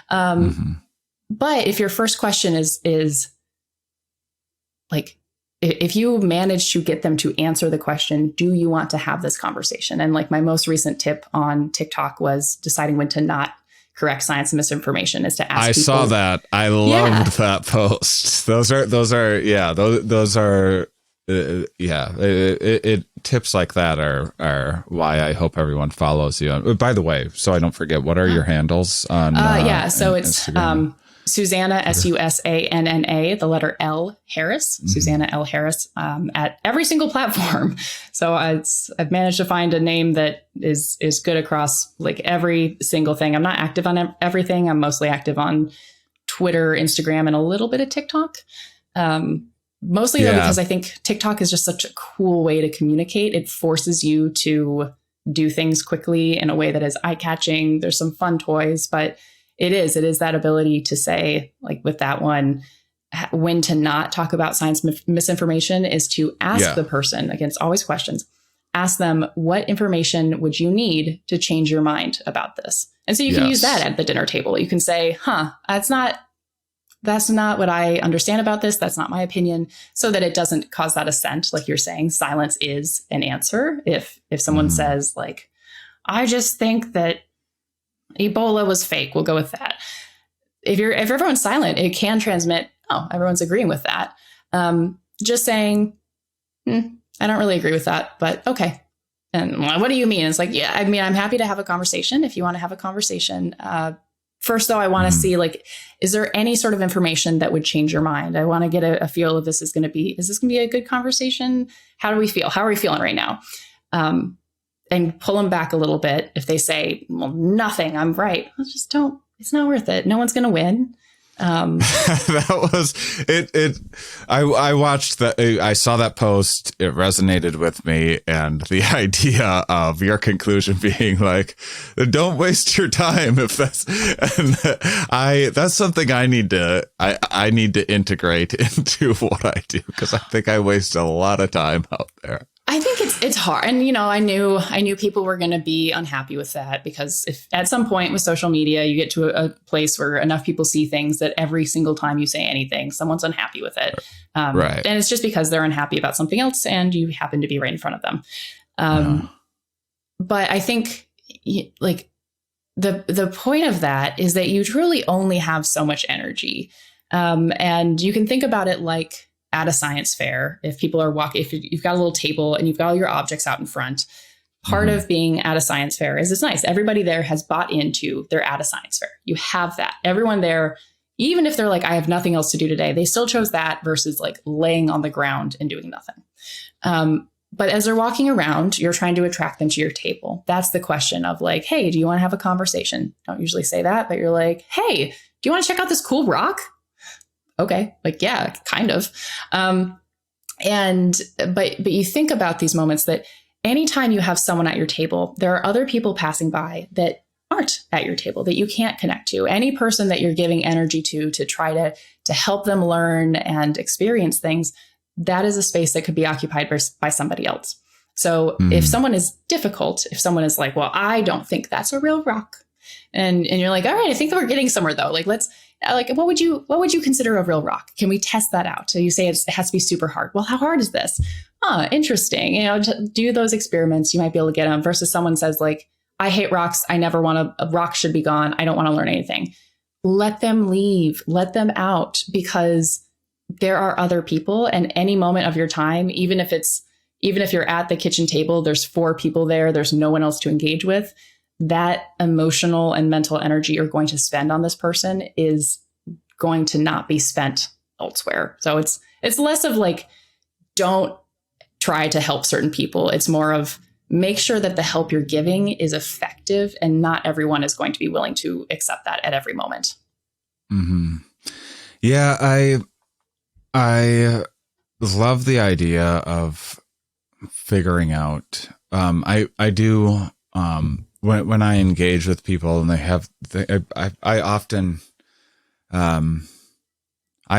[SPEAKER 1] But if your first question is like, if you manage to get them to answer the question, do you want to have this conversation? And like my most recent tip on TikTok was deciding when to not correct science and misinformation is to ask people. I
[SPEAKER 4] saw that. I loved that post. Those are tips like that are why I hope everyone follows you. By the way, so I don't forget, what are your handles on
[SPEAKER 1] so it's Instagram? Susanna, Susanna, the letter L Harris, Susanna L Harris, at every single platform. So I've managed to find a name that is good across like every single thing. I'm not active on everything. I'm mostly active on Twitter, Instagram, and a little bit of TikTok. Mostly though, because I think TikTok is just such a cool way to communicate. It forces you to do things quickly in a way that is eye-catching. There's some fun toys, but it is that ability to say, like with that one, when to not talk about science misinformation is to ask the person, again, it's always questions, ask them, what information would you need to change your mind about this? And so you can use that at the dinner table. You can say, that's not what I understand about this. That's not my opinion, so that it doesn't cause that assent. Like you're saying, silence is an answer. If someone says like, I just think that Ebola was fake, we'll go with that. If everyone's silent, it can transmit, everyone's agreeing with that. Just saying, I don't really agree with that, but okay. And what do you mean? It's like, I'm happy to have a conversation if you want to have a conversation. First, though, I want to see, like, is there any sort of information that would change your mind? I want to get a feel of is this going to be a good conversation? How do we feel? How are we feeling right now? and pull them back a little bit. If they say, well, nothing, I'm right. Well, just don't, it's not worth it. No one's going to win.
[SPEAKER 4] That was it. I watched that. I saw that post. It resonated with me. And the idea of your conclusion being like, don't waste your time. If that's, and that's something I need to integrate into what I do. Cause I think I waste a lot of time out there.
[SPEAKER 1] I think it's hard. And, you know, I knew people were going to be unhappy with that, because if at some point with social media, you get to a place where enough people see things that every single time you say anything, someone's unhappy with it.
[SPEAKER 4] Right.
[SPEAKER 1] And it's just because they're unhappy about something else and you happen to be right in front of them. But I think like the point of that is that you truly only have so much energy. And you can think about it like at a science fair, if people are walking, if you've got a little table and you've got all your objects out in front, part of being at a science fair is it's nice. Everybody there has bought into, they're at a science fair. You have that. Everyone there, even if they're like, I have nothing else to do today, they still chose that versus like laying on the ground and doing nothing. But as they're walking around, you're trying to attract them to your table. That's the question of like, hey, do you want to have a conversation? Don't usually say that, but you're like, hey, do you want to check out this cool rock? Okay. Like, yeah, kind of. But you think about these moments that anytime you have someone at your table, there are other people passing by that aren't at your table, that you can't connect to. Any person that you're giving energy to try to help them learn and experience things, that is a space that could be occupied by somebody else. So if someone is difficult, if someone is like, well, I don't think that's a real rock. And you're like, all right, I think that we're getting somewhere though. Like, what would you consider a real rock? Can we test that out? So you say it has to be super hard. Well, how hard is this? Interesting. You know, do those experiments. You might be able to get them versus someone says like, I hate rocks. I never want a rock should be gone. I don't want to learn anything. Let them leave, let them out, because there are other people, and any moment of your time, even if you're at the kitchen table, there's 4 people there, there's no one else to engage with. That emotional and mental energy you're going to spend on this person is going to not be spent elsewhere. So it's less of like, don't try to help certain people. It's more of make sure that the help you're giving is effective, and not everyone is going to be willing to accept that at every moment.
[SPEAKER 4] Mm-hmm. Yeah, I love the idea of figuring out. I do. When I engage with people and I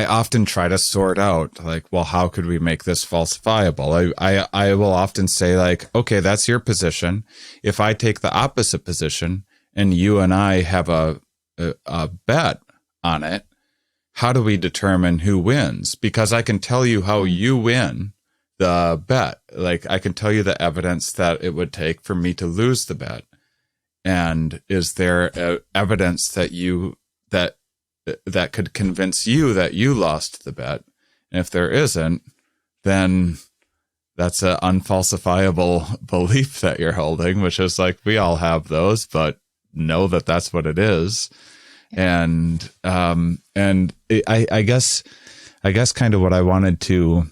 [SPEAKER 4] often try to sort out like, well, how could we make this falsifiable? I will often say like, okay, that's your position. If I take the opposite position and you and I have a bet on it, how do we determine who wins? Because I can tell you how you win the bet. Like I can tell you the evidence that it would take for me to lose the bet. And is there evidence that that could convince you that you lost the bet? And if there isn't, then that's an unfalsifiable belief that you're holding, which is like, we all have those, but know that that's what it is. And I guess kind of what I wanted to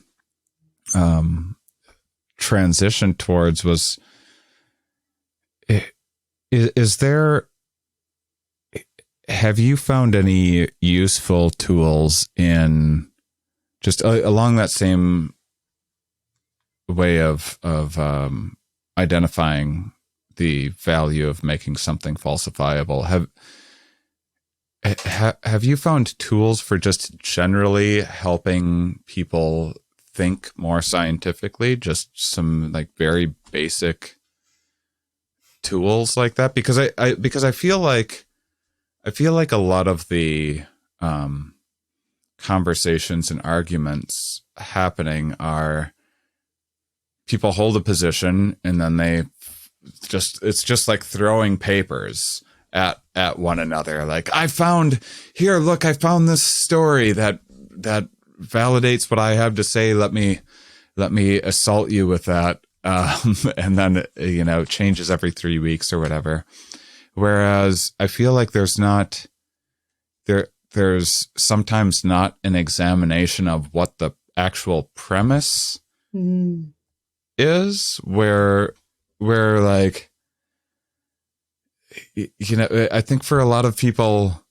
[SPEAKER 4] transition towards was, have you found any useful tools in just along that same way of identifying the value of making something falsifiable? Have you found tools for just generally helping people think more scientifically? Just some like very basic tools like that, because I feel like a lot of the conversations and arguments happening are people hold a position and then it's just like throwing papers at one another. Like, I found this story that validates what I have to say. Let me assault you with that. And then, changes every 3 weeks or whatever. Whereas I feel like there's sometimes not an examination of what the actual premise is, where where like, I think for a lot of people,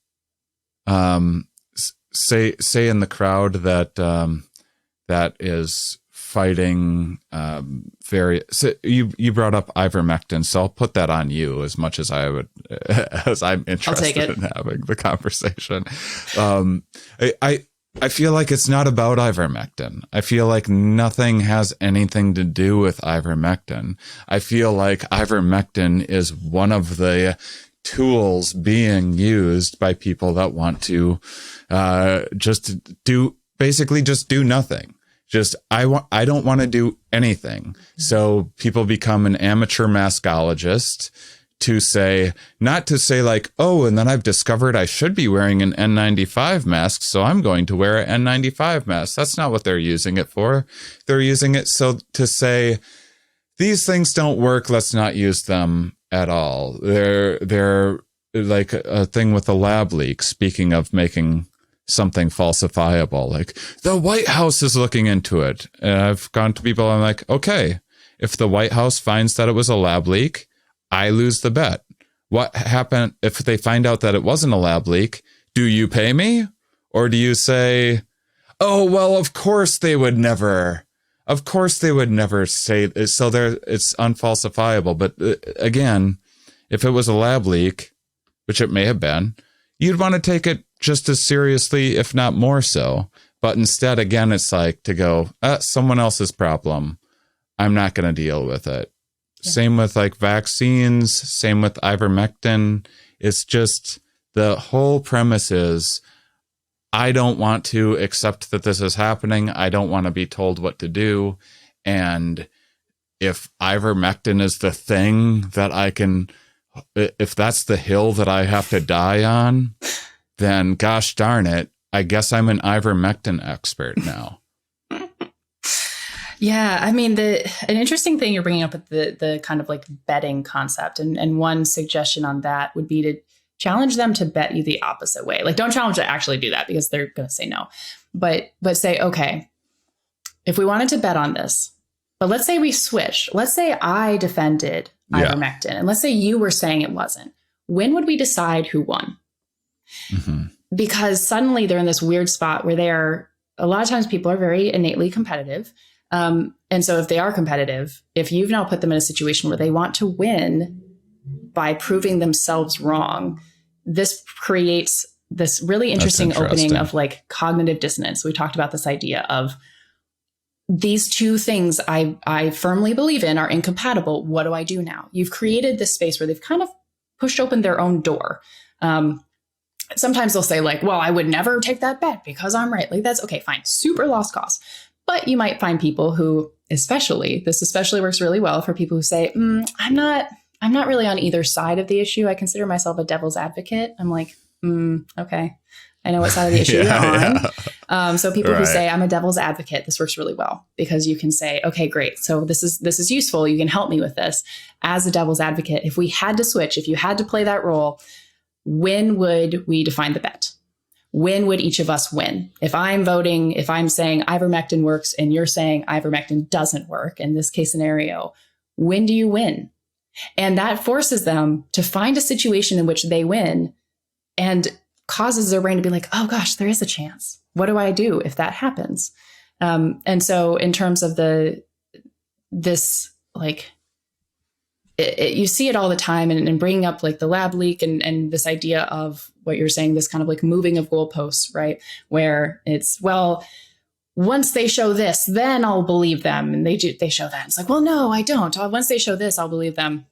[SPEAKER 4] say in the crowd that is fighting so you brought up ivermectin, so I'll put that on you as much as as I'm interested in having the conversation. I feel like it's not about ivermectin. I feel like nothing has anything to do with ivermectin. I feel like ivermectin is one of the tools being used by people that want to just do nothing. I don't want to do anything. So people become an amateur mascologist not to say like, oh, and then I've discovered I should be wearing an N95 mask, so I'm going to wear an N95 mask. That's not what they're using it for. They're using it so to say, these things don't work, let's not use them at all. They're like a thing with the lab leak, speaking of making something falsifiable, like the White House is looking into it. And I've gone to people, I'm like, okay, if the White House finds that it was a lab leak, I lose the bet. What happened if they find out that it wasn't a lab leak? Do you pay me? Or do you say, oh, well, of course they would never say, so it's unfalsifiable. But again, if it was a lab leak, which it may have been, you'd want to take it just as seriously, if not more so. But instead, again, it's like to go, someone else's problem. I'm not going to deal with it. Yeah. Same with like vaccines, same with ivermectin. It's just the whole premise is, I don't want to accept that this is happening. I don't want to be told what to do. And if ivermectin is the thing that if that's the hill that I have to die on, then gosh darn it, I guess I'm an ivermectin expert now.
[SPEAKER 1] Yeah, I mean, an interesting thing you're bringing up with the kind of like betting concept, and one suggestion on that would be to challenge them to bet you the opposite way. Like, don't challenge to actually do that because they're going to say no, but say, okay, if we wanted to bet on this, but let's say we switch. Let's say I defended ivermectin, and let's say you were saying it wasn't. When would we decide who won? Mm-hmm. Because suddenly they're in this weird spot where a lot of times people are very innately competitive. And so if they are competitive, if you've now put them in a situation where they want to win by proving themselves wrong, this creates this really interesting opening of like cognitive dissonance. We talked about this idea of these two things I firmly believe in are incompatible. What do I do now? You've created this space where they've kind of pushed open their own door. Sometimes they'll say like, well, I would never take that bet because I'm right. Like, that's okay, fine. Super lost cause. But you might find people who, this especially works really well for people who say, I'm not really on either side of the issue. I consider myself a devil's advocate. I'm like, okay, I know what side of the issue you're on. So people who say I'm a devil's advocate, this works really well because you can say, okay, great. So this is useful. You can help me with this as a devil's advocate. If we had to switch, if you had to play that role, when would we define the bet? When would each of us win? If I'm saying ivermectin works and you're saying ivermectin doesn't work in this case scenario, when do you win? And that forces them to find a situation in which they win and causes their brain to be like, oh gosh, there is a chance. What do I do if that happens? And so in terms of you see it all the time and bringing up like the lab leak and this idea of what you're saying, this kind of like moving of goalposts, right? Where it's, well, once they show this, then I'll believe them. And they show that. It's like, well, no, I don't. Once they show this, I'll believe them.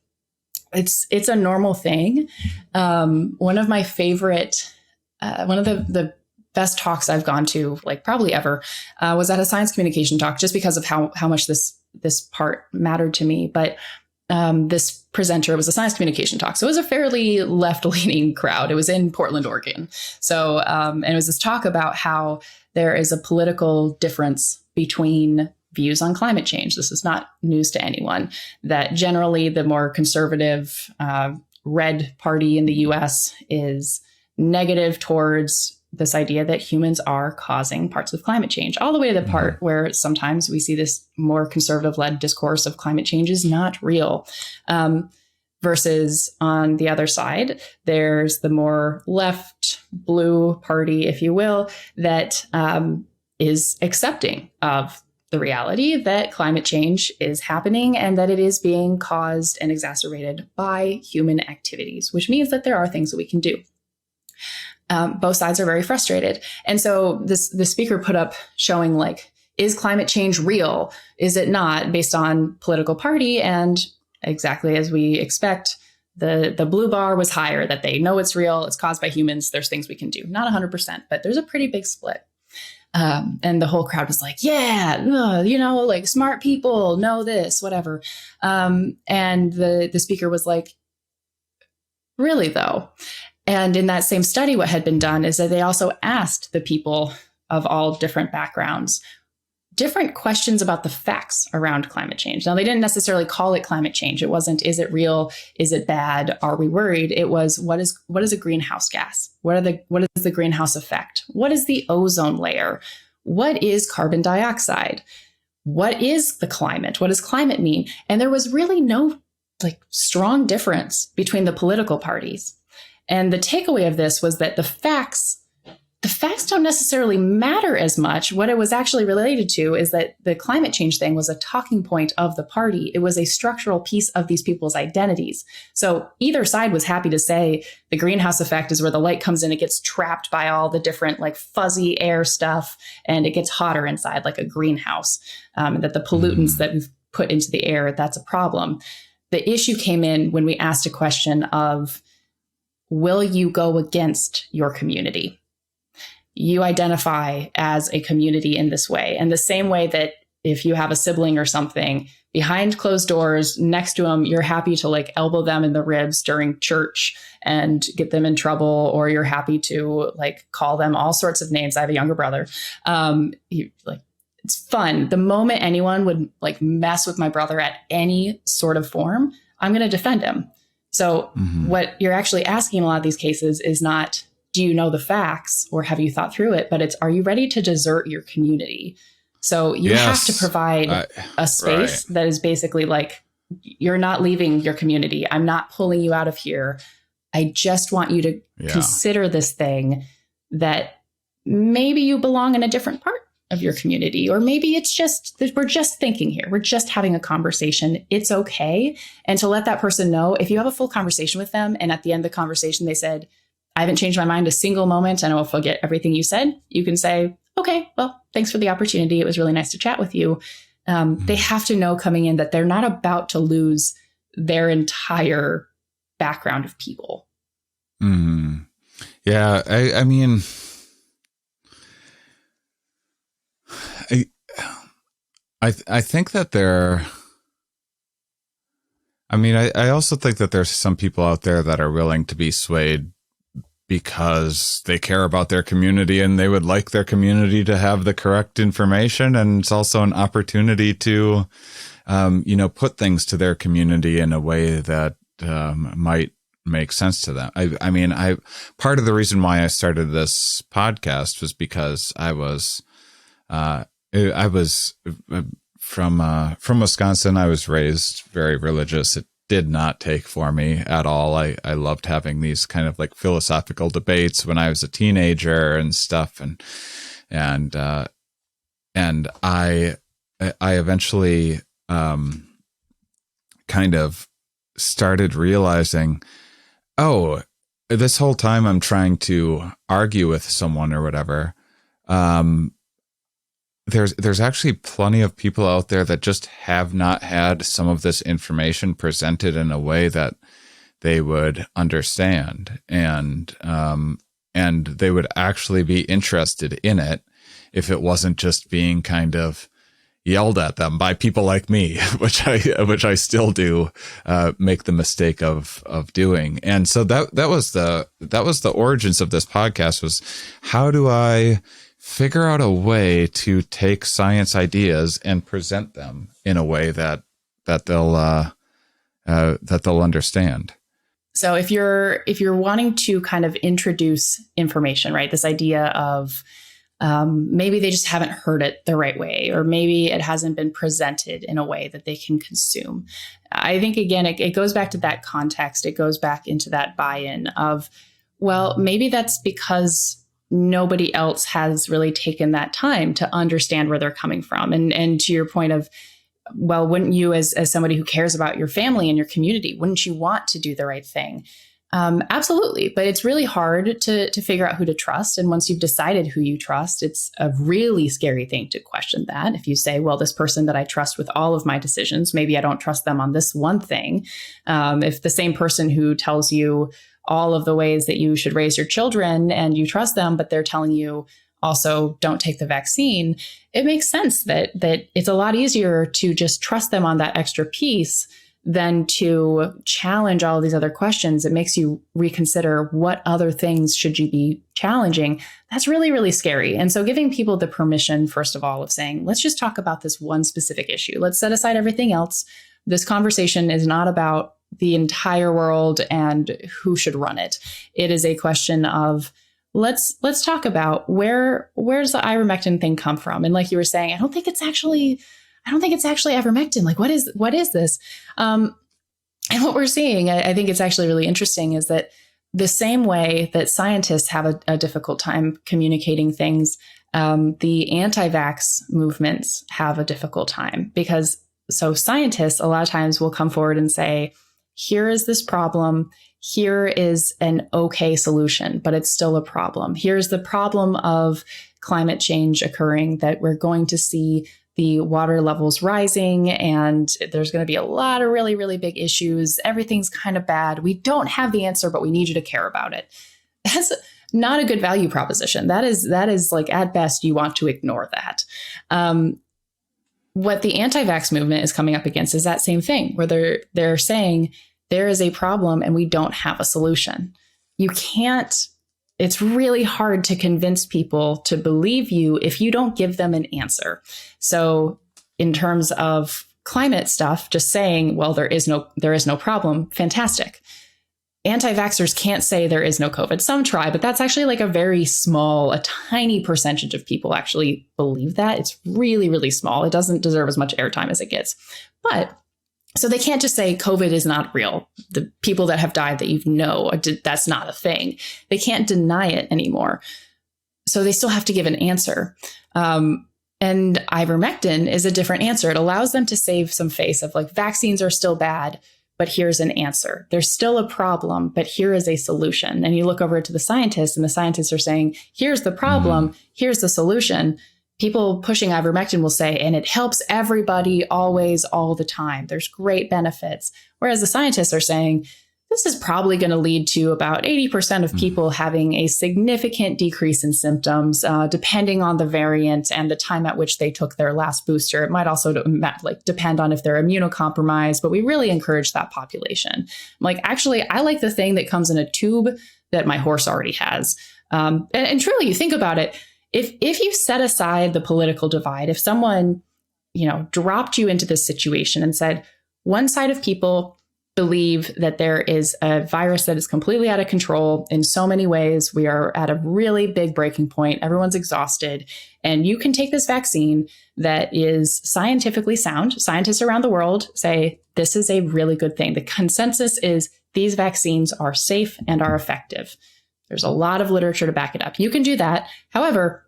[SPEAKER 1] It's a normal thing. One of my favorite, one of the best talks I've gone to, like probably ever, was at a science communication talk, just because of how much this part mattered to me. But this presenter was a science communication talk. So it was a fairly left-leaning crowd. It was in Portland, Oregon. So, and it was this talk about how there is a political difference between views on climate change. This is not news to anyone, that generally the more conservative red party in the US is negative towards this idea that humans are causing parts of climate change, all the way to the part where sometimes we see this more conservative-led discourse of climate change is not real. Versus on the other side, there's the more left blue party, if you will, that is accepting of the reality that climate change is happening and that it is being caused and exacerbated by human activities, which means that there are things that we can do. Both sides are very frustrated. And so the speaker put up showing like, is climate change real? Is it not, based on political party? And exactly as we expect, the blue bar was higher, that they know it's real, it's caused by humans, there's things we can do. Not 100%, but there's a pretty big split. And the whole crowd was like, yeah, like smart people know this, whatever. And the speaker was like, really though? And in that same study, what had been done is that they also asked the people of all different backgrounds different questions about the facts around climate change. Now, they didn't necessarily call it climate change. It wasn't, is it real? Is it bad? Are we worried? It was, what is a greenhouse gas? What is the greenhouse effect? What is the ozone layer? What is carbon dioxide? What is the climate? What does climate mean? And there was really no strong difference between the political parties. And the takeaway of this was that the facts don't necessarily matter as much. What it was actually related to is that the climate change thing was a talking point of the party. It was a structural piece of these people's identities. So either side was happy to say the greenhouse effect is where the light comes in, it gets trapped by all the different fuzzy air stuff, and it gets hotter inside like a greenhouse, that the pollutants that we've put into the air, that's a problem. The issue came in when we asked a question of, will you go against your community? You identify as a community in this way. And the same way that if you have a sibling or something behind closed doors next to them, you're happy to elbow them in the ribs during church and get them in trouble, or you're happy to call them all sorts of names. I have a younger brother. It's fun. The moment anyone would mess with my brother at any sort of form, I'm going to defend him. So what you're actually asking in a lot of these cases is not, do you know the facts or have you thought through it? But it's, are you ready to desert your community? So you have to provide a space that is basically you're not leaving your community. I'm not pulling you out of here. I just want you to consider this thing that maybe you belong in a different part of your community, or maybe it's just that we're just thinking here. We're just having a conversation. It's okay. And to let that person know, if you have a full conversation with them and at the end of the conversation, they said, I haven't changed my mind a single moment, and I will forget everything you said, you can say, okay, well, thanks for the opportunity. It was really nice to chat with you. They have to know coming in that they're not about to lose their entire background of people.
[SPEAKER 4] Yeah, I mean, I think that I also think that there's some people out there that are willing to be swayed because they care about their community and they would like their community to have the correct information. And it's also an opportunity to, put things to their community in a way that might make sense to them. Part of the reason why I started this podcast was because I was from Wisconsin. I was raised very religious. It did not take for me at all. I loved having these kind of philosophical debates when I was a teenager and stuff. And I eventually kind of started realizing, this whole time I'm trying to argue with someone or whatever. There's actually plenty of people out there that just have not had some of this information presented in a way that they would understand, and they would actually be interested in it if it wasn't just being kind of yelled at them by people like me, which I still do make the mistake of doing. And so that was the origins of this podcast, was how do I figure out a way to take science ideas and present them in a way that they'll understand.
[SPEAKER 1] So if you're wanting to kind of introduce information, right, this idea of maybe they just haven't heard it the right way, or maybe it hasn't been presented in a way that they can consume. I think, again, it goes back to that context. It goes back into that buy-in of, well, maybe that's because nobody else has really taken that time to understand where they're coming from. And to your point of, well, wouldn't you, as somebody who cares about your family and your community, wouldn't you want to do the right thing? Absolutely. But it's really hard to figure out who to trust. And once you've decided who you trust, it's a really scary thing to question that. If you say, well, this person that I trust with all of my decisions, maybe I don't trust them on this one thing. If the same person who tells you all of the ways that you should raise your children and you trust them, but they're telling you also don't take the vaccine, it makes sense that it's a lot easier to just trust them on that extra piece than to challenge all of these other questions. It makes you reconsider what other things should you be challenging. That's really, really scary. And so giving people the permission, first of all, of saying, let's just talk about this one specific issue. Let's set aside everything else. This conversation is not about the entire world and who should run it. It is a question of, let's talk about where's the ivermectin thing come from? And like you were saying, I don't think it's actually ivermectin. Like, what is this? And what we're seeing, I think it's actually really interesting, is that the same way that scientists have a difficult time communicating things, the anti-vax movements have a difficult time, because so scientists a lot of times will come forward and say, here is this problem. Here is an okay solution, but it's still a problem. Here's the problem of climate change occurring, that we're going to see the water levels rising, and there's going to be a lot of really, really big issues. Everything's kind of bad. We don't have the answer, but we need you to care about it. That's not a good value proposition. That is like, at best, you want to ignore that. What the anti-vax movement is coming up against is that same thing, where they're saying there is a problem and we don't have a solution. It's really hard to convince people to believe you if you don't give them an answer. So in terms of climate stuff, just saying, well, there is no problem, fantastic. Anti-vaxxers can't say there is no COVID. Some try, but that's actually like a tiny percentage of people actually believe that. It's really, really small. It doesn't deserve as much airtime as it gets. But so they can't just say COVID is not real. The people that have died that that's not a thing. They can't deny it anymore. So they still have to give an answer. And ivermectin is a different answer. It allows them to save some face of, like, vaccines are still bad, but here's an answer. There's still a problem, but here is a solution. And you look over to the scientists, and the scientists are saying, here's the problem, here's the solution. People pushing ivermectin will say, and it helps everybody always, all the time. There's great benefits. Whereas the scientists are saying, this is probably going to lead to about 80% of people having a significant decrease in symptoms, depending on the variant and the time at which they took their last booster. It might also depend on if they're immunocompromised, but we really encourage that population. I'm like, actually, I like the thing that comes in a tube that my horse already has. And truly, you think about it, if you set aside the political divide, if someone, dropped you into this situation and said, one side of people believe that there is a virus that is completely out of control in so many ways. We are at a really big breaking point. Everyone's exhausted. And you can take this vaccine that is scientifically sound. Scientists around the world say this is a really good thing. The consensus is these vaccines are safe and are effective. There's a lot of literature to back it up. You can do that. However,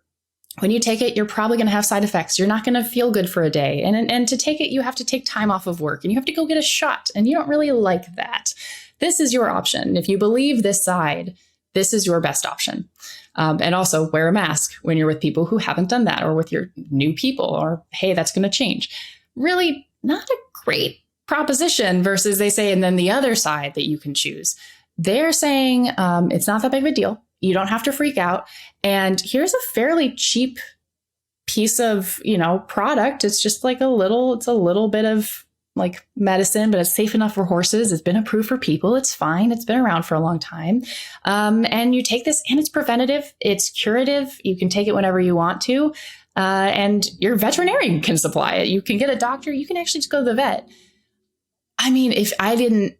[SPEAKER 1] when you take it, you're probably going to have side effects. You're not going to feel good for a day. And to take it, you have to take time off of work and you have to go get a shot. And you don't really like that. This is your option. If you believe this side, this is your best option. And also wear a mask when you're with people who haven't done that, or with your new people, or, hey, that's going to change. Really not a great proposition versus they say, and then the other side that you can choose. They're saying it's not that big of a deal. You don't have to freak out. And here's a fairly cheap piece of, product. It's just like a little bit of like medicine, but it's safe enough for horses. It's been approved for people. It's fine. It's been around for a long time. And you take this, and it's preventative. It's curative. You can take it whenever you want to. And your veterinarian can supply it. You can get a doctor. You can actually just go to the vet. I mean, if I didn't,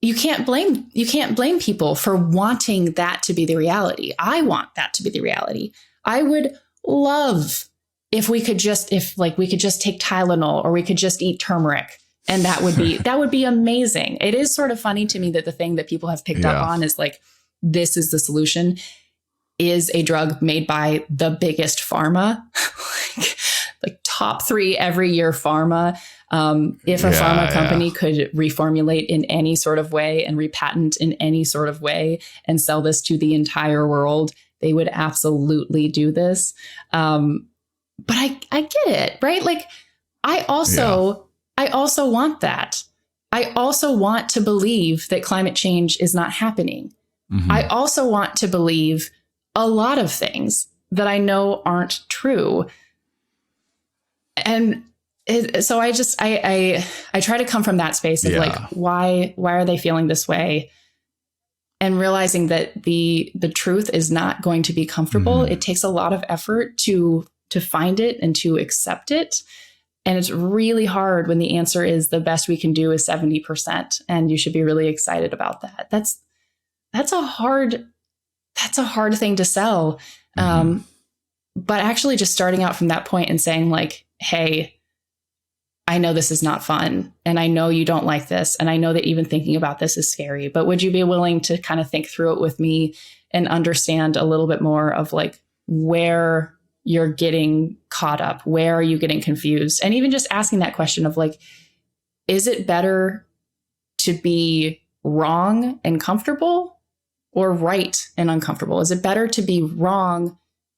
[SPEAKER 1] you can't blame people for wanting that to be the reality. I want that to be the reality. I would love if we could just take Tylenol, or we could just eat turmeric, and that would be amazing. It is sort of funny to me that the thing that people have picked up on is like, this is the solution, is a drug made by the biggest pharma, like top 3 every year pharma. If a pharma company could reformulate in any sort of way and repatent in any sort of way and sell this to the entire world, they would absolutely do this. But I get it, right? Like, I also want that. I also want to believe that climate change is not happening. Mm-hmm. I also want to believe a lot of things that I know aren't true. And so I try to come from that space of like, why are they feeling this way? And realizing that the truth is not going to be comfortable. Mm-hmm. It takes a lot of effort to find it and to accept it. And it's really hard when the answer is the best we can do is 70%. And you should be really excited about that. That's a hard thing to sell. Mm-hmm. But actually just starting out from that point and saying like, hey, I know this is not fun, and I know you don't like this, and I know that even thinking about this is scary, but would you be willing to kind of think through it with me and understand a little bit more of like where you're getting caught up? Where are you getting confused? And even just asking that question of like, is it better to be wrong and comfortable, or right and uncomfortable? Is it better to be wrong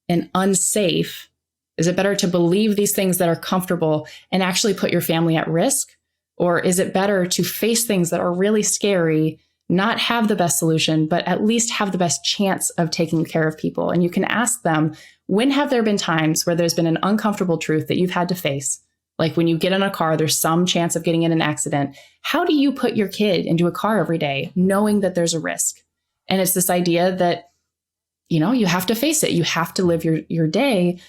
[SPEAKER 1] and unsafe? Is it better to believe these things that are comfortable and actually put your family at risk? Or is it better to face things that are really scary, not have the best solution, but at least have the best chance of taking care of people? And you can ask them, when have there been times where there's been an uncomfortable truth that you've had to face? Like when you get in a car, there's some chance of getting in an accident. How do you put your kid into a car every day knowing that there's a risk? And it's this idea that, you have to face it. You have to live your day.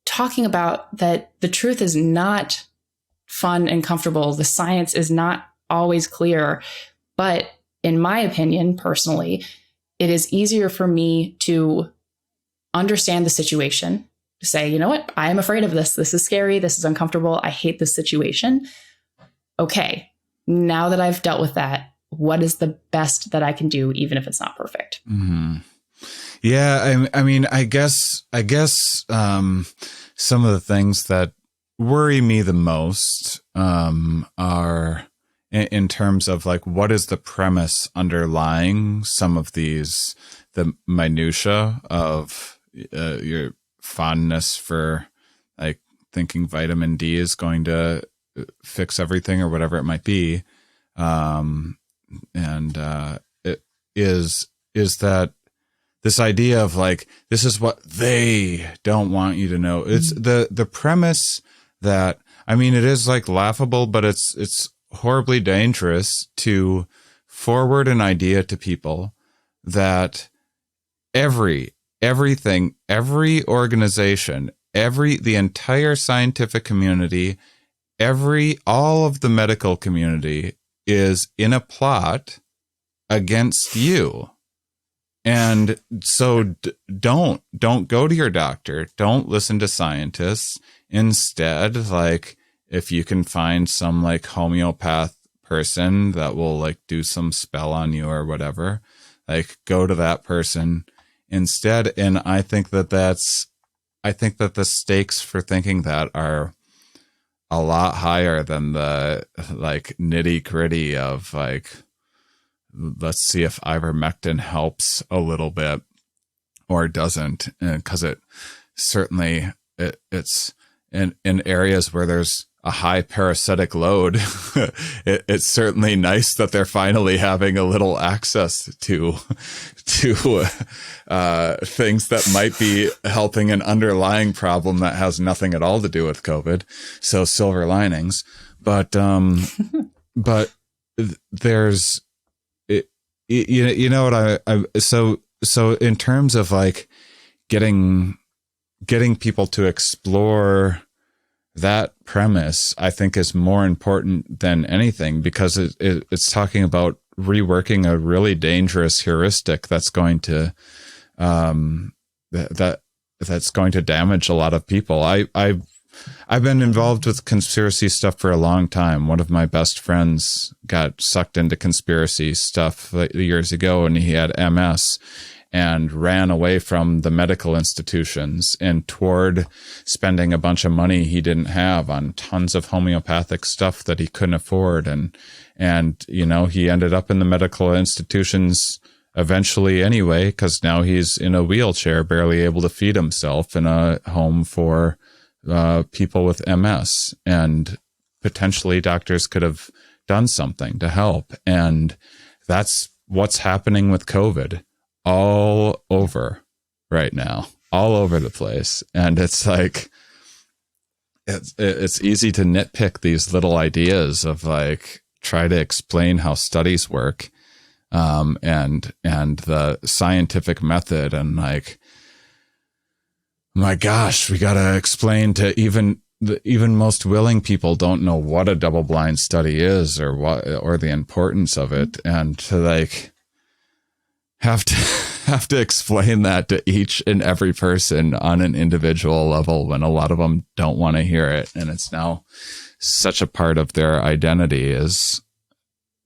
[SPEAKER 1] Talking about that the truth is not fun and comfortable. The science is not always clear. But in my opinion, personally, it is easier for me to understand the situation, to say, you know what, I am afraid of this. This is scary. This is uncomfortable. I hate this situation. Okay, now that I've dealt with that, what is the best that I can do, even if it's not perfect?
[SPEAKER 4] Mm-hmm. Yeah, I mean, I guess some of the things that worry me the most are in terms of like, what is the premise underlying some of these, the minutia of your fondness for like thinking vitamin D is going to fix everything or whatever it might be. It is that this idea of like, this is what they don't want you to know. It's the premise that, I mean, it is like laughable, but it's horribly dangerous to forward an idea to people that everything, every organization, the entire scientific community, all of the medical community is in a plot against you. And so don't go to your doctor. Don't listen to scientists. Instead, like, if you can find some like homeopath person that will like do some spell on you or whatever, like go to that person instead. And I think that the stakes for thinking that are a lot higher than the like nitty gritty of like, let's see if ivermectin helps a little bit or doesn't. Because it certainly, it's in areas where there's a high parasitic load. It's certainly nice that they're finally having a little access to things that might be helping an underlying problem that has nothing at all to do with COVID. So silver linings, but there's, you know what so in terms of like getting people to explore that premise, I think, is more important than anything, because it's talking about reworking a really dangerous heuristic that's going to that's going to damage a lot of people. I've been involved with conspiracy stuff for a long time. One of my best friends got sucked into conspiracy stuff years ago, and he had MS and ran away from the medical institutions and toward spending a bunch of money he didn't have on tons of homeopathic stuff that he couldn't afford. And you know, he ended up in the medical institutions eventually anyway, because now he's in a wheelchair, barely able to feed himself, in a home for people with MS, and potentially doctors could have done something to help. And that's what's happening with COVID all over right now, all over the place. And it's like, it's easy to nitpick these little ideas of like, try to explain how studies work, and the scientific method, and like, my gosh, we got to explain to even most willing people don't know what a double-blind study is, or the importance of it. And to like have to explain that to each and every person on an individual level, when a lot of them don't want to hear it. And it's now such a part of their identity, is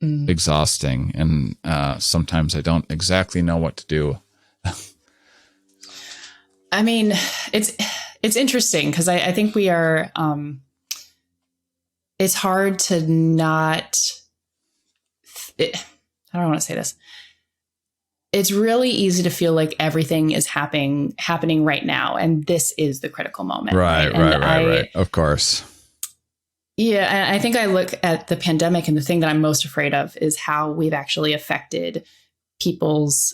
[SPEAKER 4] exhausting. And sometimes I don't exactly know what to do.
[SPEAKER 1] I mean, it's interesting, because I think we are, it's hard to not, I don't want to say this. It's really easy to feel like everything is happening right now, and this is the critical moment.
[SPEAKER 4] Right. Of course.
[SPEAKER 1] Yeah. And I think I look at the pandemic, and the thing that I'm most afraid of is how we've actually affected people's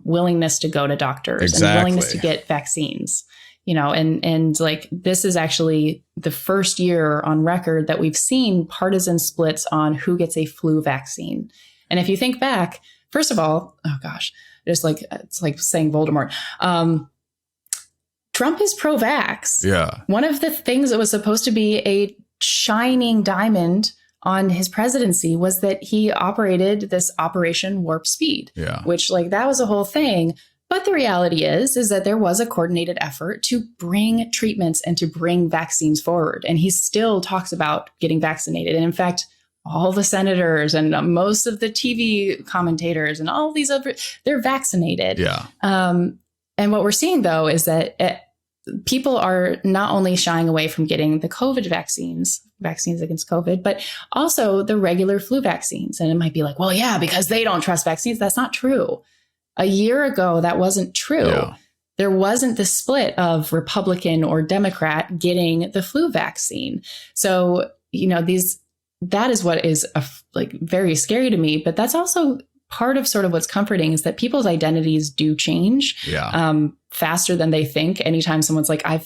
[SPEAKER 1] willingness to go to doctors and willingness to get vaccines, you know, and like, this is actually the first year on record that we've seen partisan splits on who gets a flu vaccine. And if you think back, first of all, oh gosh, it's like saying Voldemort. Trump is pro-vax.
[SPEAKER 4] Yeah.
[SPEAKER 1] One of the things that was supposed to be a shining diamond on his presidency was that he operated this Operation Warp Speed, which, like, that was a whole thing. But the reality is that there was a coordinated effort to bring treatments and to bring vaccines forward. And he still talks about getting vaccinated. And in fact, all the senators and most of the TV commentators and all these other, they're vaccinated.
[SPEAKER 4] Yeah.
[SPEAKER 1] And what we're seeing, though, is that people are not only shying away from getting the COVID vaccines against COVID, but also the regular flu vaccines. And it might be like, well, yeah, because they don't trust vaccines. That's not true. A year ago, that wasn't true. Yeah. There wasn't the split of Republican or Democrat getting the flu vaccine. So, you know, that is what is like very scary to me. But that's also part of sort of what's comforting, is that people's identities do change faster than they think. Anytime someone's like, I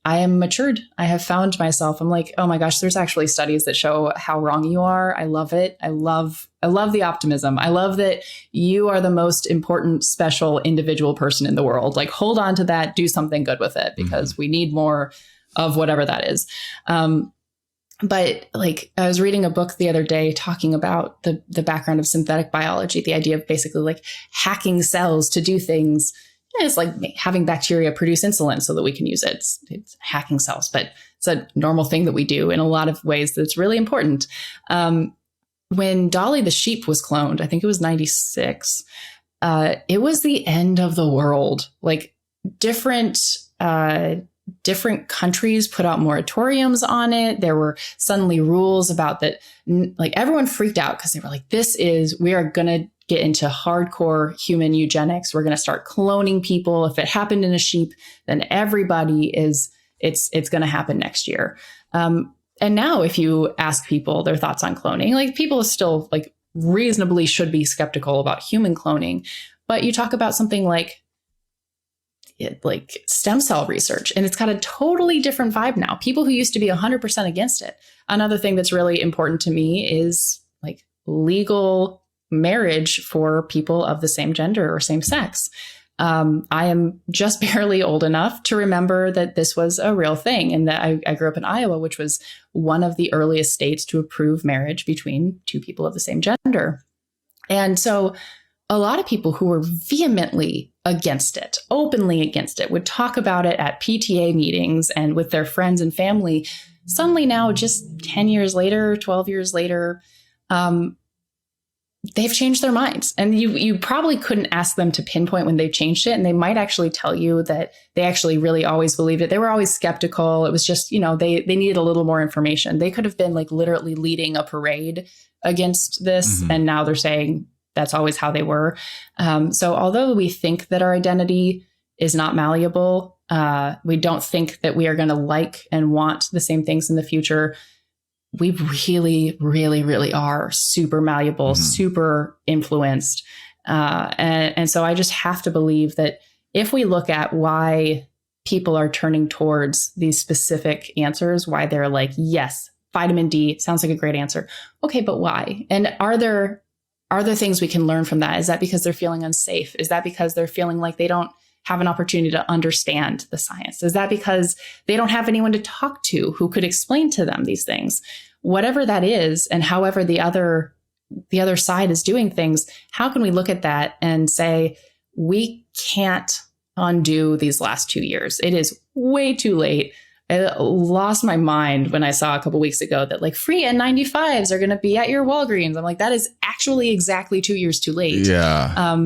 [SPEAKER 1] am matured, I have found myself, I'm like, oh my gosh, there's actually studies that show how wrong you are. I love it. I love the optimism. I love that you are the most important, special individual person in the world. Like, hold on to that, do something good with it, because we need more of whatever that is. But like, I was reading a book the other day talking about the background of synthetic biology, the idea of basically like hacking cells to do things. It's like having bacteria produce insulin so that we can use it. It's hacking cells, but it's a normal thing that we do in a lot of ways that's really important. When Dolly the sheep was cloned, I think it was 96, it was the end of the world. Like, different countries put out moratoriums on it. There were suddenly rules about that. Like, everyone freaked out because they were like, we are going to get into hardcore human eugenics. We're going to start cloning people. If it happened in a sheep, then it's going to happen next year. And now if you ask people their thoughts on cloning, like, people still like reasonably should be skeptical about human cloning. But you talk about something like stem cell research, and it's got a totally different vibe now. People who used to be 100% against it. Another thing that's really important to me is like legal marriage for people of the same gender or same sex. I am just barely old enough to remember that this was a real thing, and that I grew up in Iowa, which was one of the earliest states to approve marriage between two people of the same gender. And so a lot of people who were vehemently against it, openly against it, would talk about it at PTA meetings and with their friends and family. Suddenly now, just 10 years later, 12 years later, they've changed their minds. And you probably couldn't ask them to pinpoint when they've changed it. And they might actually tell you that they actually really always believed it. They were always skeptical. It was just, they needed a little more information. They could have been like literally leading a parade against this. Mm-hmm. And now they're saying that's always how they were. So although we think that our identity is not malleable, we don't think that we are going to like and want the same things in the future. We really, really, really are super malleable, mm-hmm. super influenced. And so I just have to believe that if we look at why people are turning towards these specific answers, why they're like, yes, vitamin D sounds like a great answer. Okay, but why? And are there things we can learn from that? Is that because they're feeling unsafe? Is that because they're feeling like they don't have an opportunity to understand the science? Is that because they don't have anyone to talk to who could explain to them these things? Whatever that is, and however the other side is doing things, how can we look at that and say, we can't undo these last 2 years? It is way too late. I lost my mind when I saw a couple weeks ago that like free N95s are going to be at your Walgreens. I'm like, that is actually exactly 2 years too late.
[SPEAKER 4] Yeah.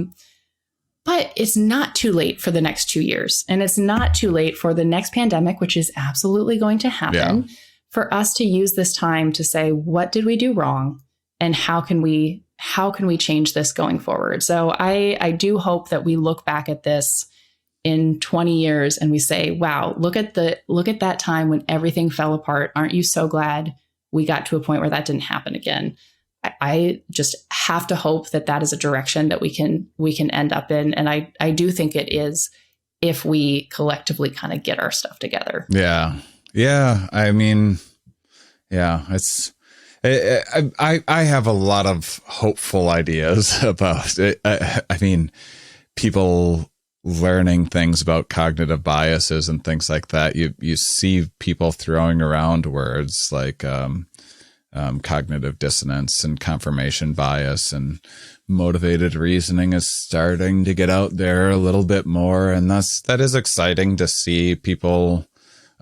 [SPEAKER 1] But it's not too late for the next 2 years. And it's not too late for the next pandemic, which is absolutely going to happen, for us to use this time to say, what did we do wrong? And how can we change this going forward? So I do hope that we look back at this in 20 years and we say, wow, look at that time when everything fell apart. Aren't you so glad we got to a point where that didn't happen again? I just have to hope that is a direction that we can end up in. And I do think it is, if we collectively kind of get our stuff together.
[SPEAKER 4] Yeah. Yeah. I mean, yeah, I have a lot of hopeful ideas about it. I mean, people learning things about cognitive biases and things like that. You see people throwing around words like, cognitive dissonance and confirmation bias, and motivated reasoning is starting to get out there a little bit more. And that is exciting to see people,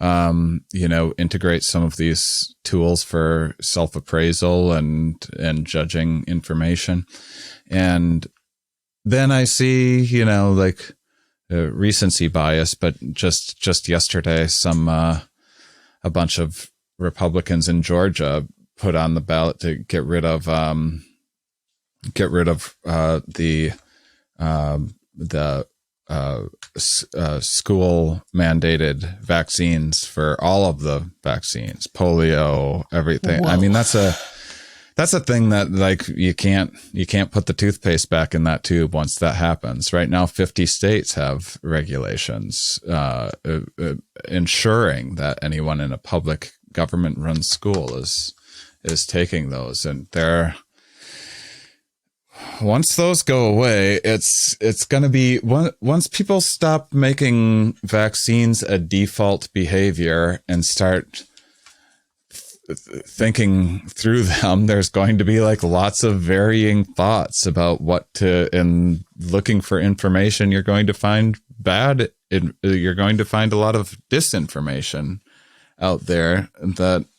[SPEAKER 4] integrate some of these tools for self-appraisal and judging information. And then I see, recency bias, but just yesterday, a bunch of Republicans in Georgia put on the ballot to get rid of the school mandated vaccines for all of the vaccines, polio, everything. Whoa. I mean, that's a thing that like you can't put the toothpaste back in that tube once that happens. Right now, 50 states have regulations ensuring that anyone in a public government run school is taking those, and once those go away, it's going to be once people stop making vaccines a default behavior and start thinking through them, there's going to be like lots of varying thoughts about what to, and looking for information. You're going to find you're going to find a lot of disinformation out there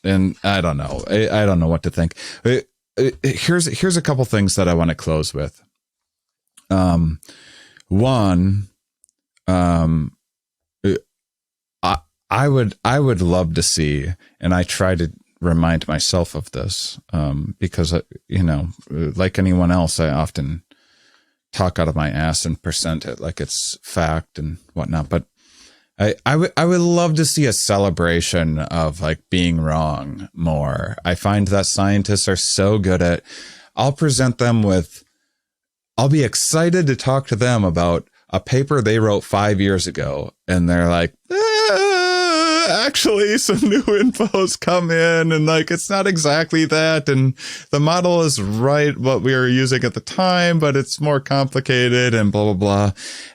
[SPEAKER 4] and I don't know. I don't know what to think. Here's a couple things that I want to close with. One, I would love to see, and I try to remind myself of this, because like anyone else, I often talk out of my ass and present it like it's fact and whatnot. But I would love to see a celebration of like being wrong more. I find that scientists are so good at, I'll be excited to talk to them about a paper they wrote 5 years ago. And they're like, actually some new info's come in and like, it's not exactly that. And the model is right what we were using at the time, but it's more complicated and blah, blah,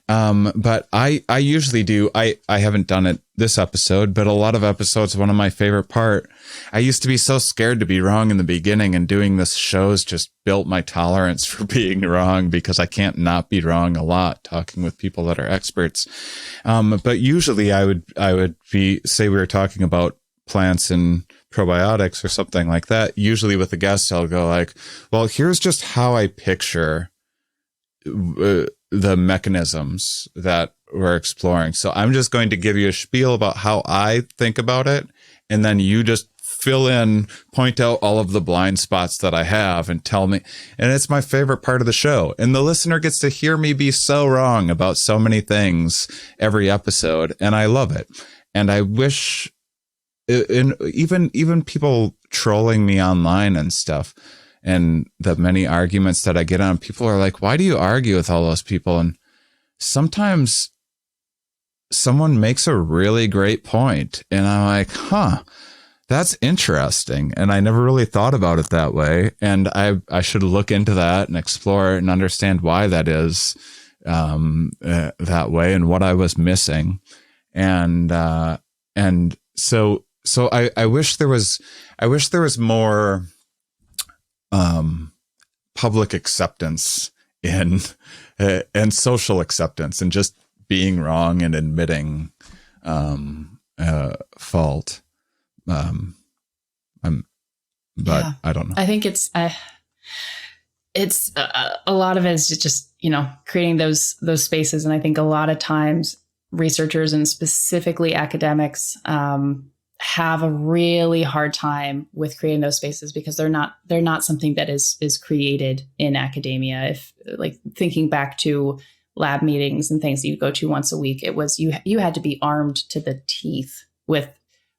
[SPEAKER 4] blah. But I usually do, I haven't done it this episode, but a lot of episodes, one of my favorite part, I used to be so scared to be wrong in the beginning, and doing this show's just built my tolerance for being wrong because I can't not be wrong a lot talking with people that are experts. But usually I would say we were talking about plants and probiotics or something like that. Usually with the guests, I'll go like, well, here's just how I picture the mechanisms that we're exploring. So I'm just going to give you a spiel about how I think about it. And then you just fill in, point out all of the blind spots that I have and tell me. And it's my favorite part of the show. And the listener gets to hear me be so wrong about so many things every episode. And I love it. And I wish, even people trolling me online and stuff, and the many arguments that I get on, people are like, why do you argue with all those people? And sometimes someone makes a really great point, and I'm like, that's interesting. And I never really thought about it that way. And I should look into that and explore it and understand why that is that way and what I was missing. And so I wish there was more public acceptance and social acceptance and just being wrong and admitting fault. I don't know.
[SPEAKER 1] I think it's a lot of it is just, creating those spaces. And I think a lot of times researchers and specifically academics, have a really hard time with creating those spaces because they're not something that is created in academia. If like thinking back to lab meetings and things that you go to once a week, it was you had to be armed to the teeth with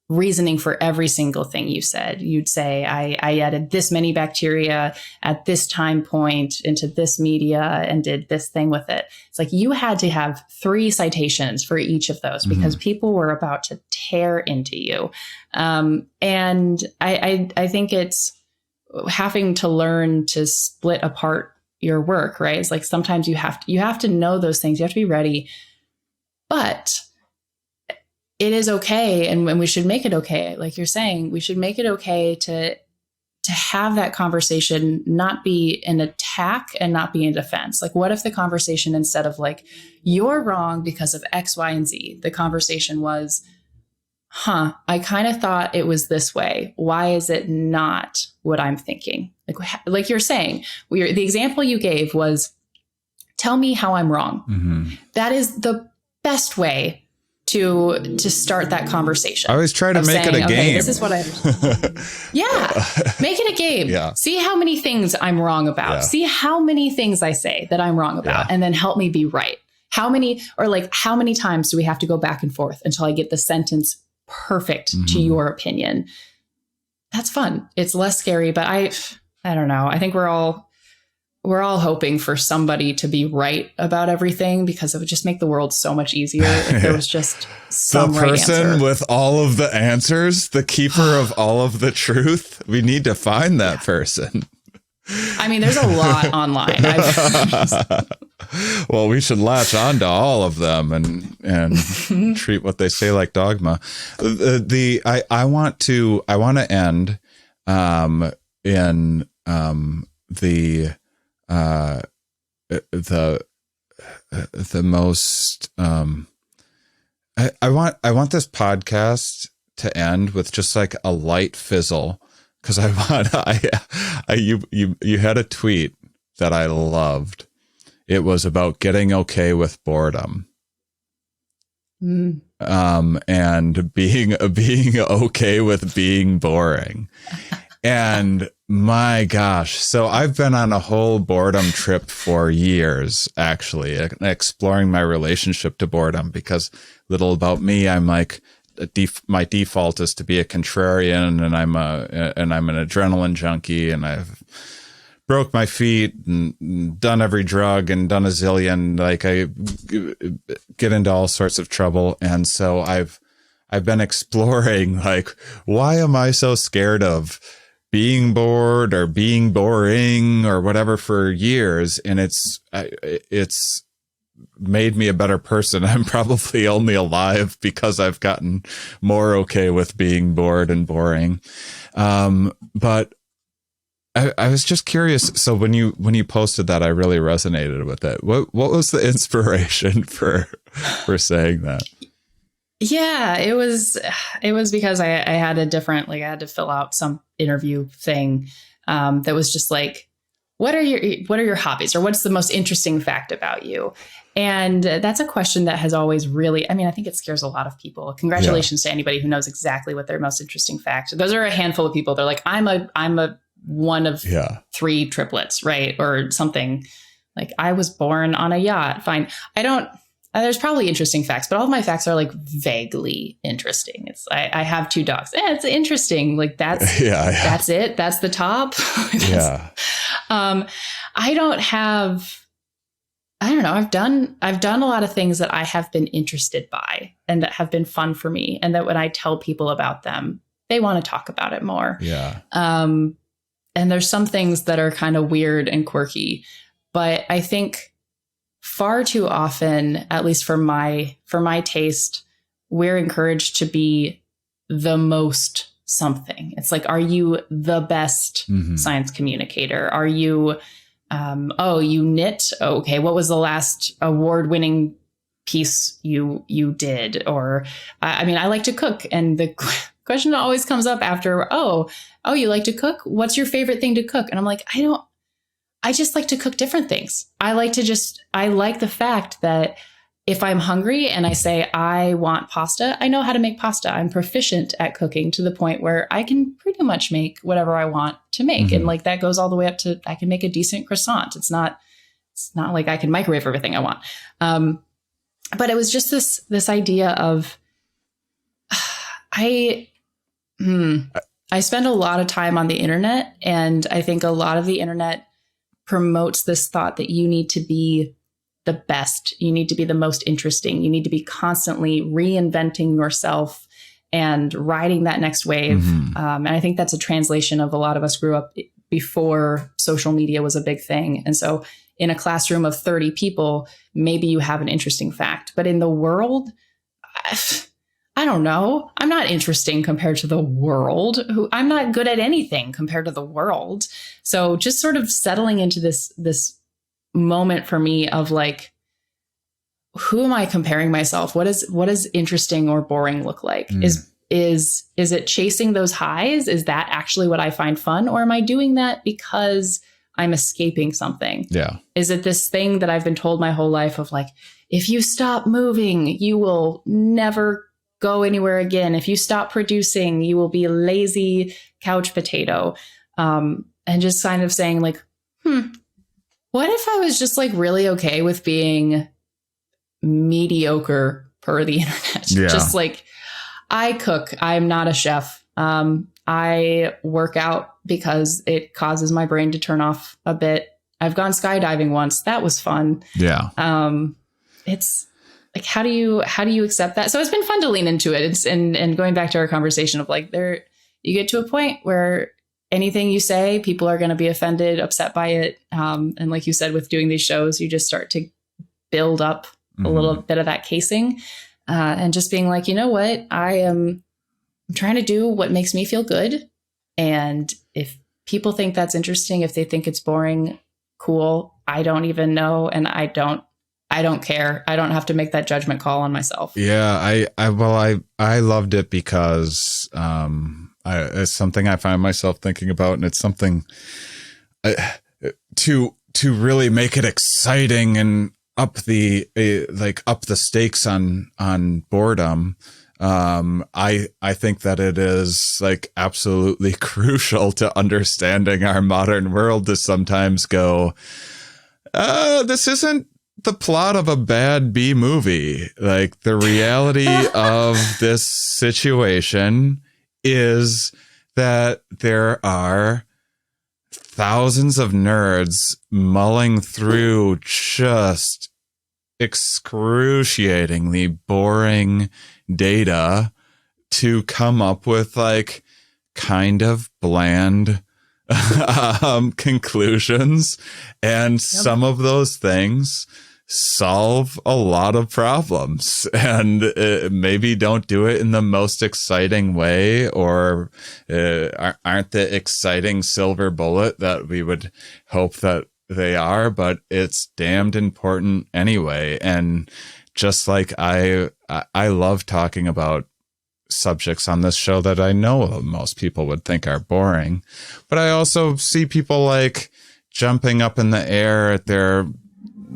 [SPEAKER 1] reasoning for every single thing you said. You'd say, I added this many bacteria at this time point into this media and did this thing with it. It's like you had to have 3 citations for each of those because people were about to tear into you. And I think it's having to learn to split apart your work, right? It's like sometimes you have to know those things. You have to be ready, but it is okay. And we should make it okay. Like you're saying, we should make it okay to have that conversation, not be an attack and not be in defense. Like, what if the conversation, instead of like, you're wrong because of X, Y, and Z, the conversation was, I kind of thought it was this way. Why is it not what I'm thinking? Like you're saying, the example you gave was, tell me how I'm wrong. Mm-hmm. That is the best way to start that conversation.
[SPEAKER 4] I always try to make it a game.
[SPEAKER 1] Okay, this is what I understand. Yeah. Make it a game.
[SPEAKER 4] Yeah.
[SPEAKER 1] See how many things I'm wrong about. Yeah. See how many things I say that I'm wrong about, and then help me be right. How many times do we have to go back and forth until I get the sentence perfect to your opinion? That's fun. It's less scary, but I don't know. I think we're all hoping for somebody to be right about everything because it would just make the world so much easier if there was just some
[SPEAKER 4] the
[SPEAKER 1] right
[SPEAKER 4] person
[SPEAKER 1] answer.
[SPEAKER 4] With all of the answers, the keeper of all of the truth. We need to find that person.
[SPEAKER 1] I mean, there's a lot online.
[SPEAKER 4] Well, we should latch on to all of them and treat what they say like dogma. I want to end in the most I want this podcast to end with just like a light fizzle, because you had a tweet that I loved. It was about getting okay with boredom. And being okay with being boring. And my gosh, so I've been on a whole boredom trip for years, actually, exploring my relationship to boredom, because little about me, I'm like, my default is to be a contrarian, and I'm an adrenaline junkie, and I've broke my feet and done every drug and done a zillion, like I get into all sorts of trouble. And so I've I've been exploring, like, why am I so scared of being bored or being boring or whatever for years? And it's made me a better person. I'm probably only alive because I've gotten more okay with being bored and boring. But I was just curious. So when you posted that, I really resonated with it. What was the inspiration for saying that?
[SPEAKER 1] Yeah, it was because I had a different, like, I had to fill out some interview thing that was just like, what are your hobbies, or what's the most interesting fact about you? And that's a question that has always really, I mean, I think it scares a lot of people. Congratulations to anybody who knows exactly what their most interesting fact. Those are a handful of people. They're like, I'm a one of 3 triplets, right? Or something like, I was born on a yacht. Fine. There's probably interesting facts, but all of my facts are like vaguely interesting. It's, I have 2 dogs. It's interesting. Like that's it. That's the top. I don't know. I've done a lot of things that I have been interested by and that have been fun for me. And that when I tell people about them, they want to talk about it more. Yeah. And there's some things that are kind of weird and quirky, but I think far too often, at least for my taste, we're encouraged to be the most something. It's like, are you the best science communicator? Are you, you knit? Okay. What was the last award-winning piece you did? Or, I mean, I like to cook. And the question always comes up after, oh, you like to cook? What's your favorite thing to cook? And I'm like, I just like to cook different things. I like the fact that if I'm hungry and I say I want pasta, I know how to make pasta. I'm proficient at cooking to the point where I can pretty much make whatever I want to make. And like that goes all the way up to, I can make a decent croissant. It's not like I can microwave everything I want. But it was just this idea of, I spend a lot of time on the internet, and I think a lot of the internet promotes this thought that you need to be the best. You need to be the most interesting. You need to be constantly reinventing yourself and riding that next wave. And I think that's a translation of a lot of us grew up before social media was a big thing. And so in a classroom of 30 people, maybe you have an interesting fact, but in the world, I don't know. I'm not interesting compared to the world. I'm not good at anything compared to the world. So just sort of settling into this moment for me of like, who am I comparing myself? What does interesting or boring look like? Is it chasing those highs? Is that actually what I find fun? Or am I doing that because I'm escaping something? Yeah. Is it this thing that I've been told my whole life of like, if you stop moving, you will never go anywhere again. If you stop producing, you will be a lazy couch potato. And just kind of saying like, what if I was just like really okay with being mediocre per the internet? Yeah. Just like, I cook. I'm not a chef. I work out because it causes my brain to turn off a bit. I've gone skydiving once. That was fun. Yeah. It's like, how do you accept that? So it's been fun to lean into it. And going back to our conversation of like, you get to a point where anything you say, people are going to be offended, upset by it. And like you said, with doing these shows, you just start to build up a little bit of that casing, and just being like, you know what, I'm trying to do what makes me feel good. And if people think that's interesting, if they think it's boring, cool. I don't even know. And I don't care. I don't have to make that judgment call on myself. Yeah. I loved it because, it's something I find myself thinking about, and it's something to really make it exciting and up the stakes on boredom. I think that it is like absolutely crucial to understanding our modern world to sometimes go, this isn't the plot of a bad B movie. Like, the reality of this situation is that there are thousands of nerds mulling through just excruciatingly boring data
[SPEAKER 4] to come up with like kind of bland conclusions. And some of those things solve a lot of problems, and maybe don't do it in the most exciting way, or aren't the exciting silver bullet that we would hope that they are, but it's damned important anyway. And just like I love talking about subjects on this show that I know most people would think are boring, but I also see people like jumping up in the air at their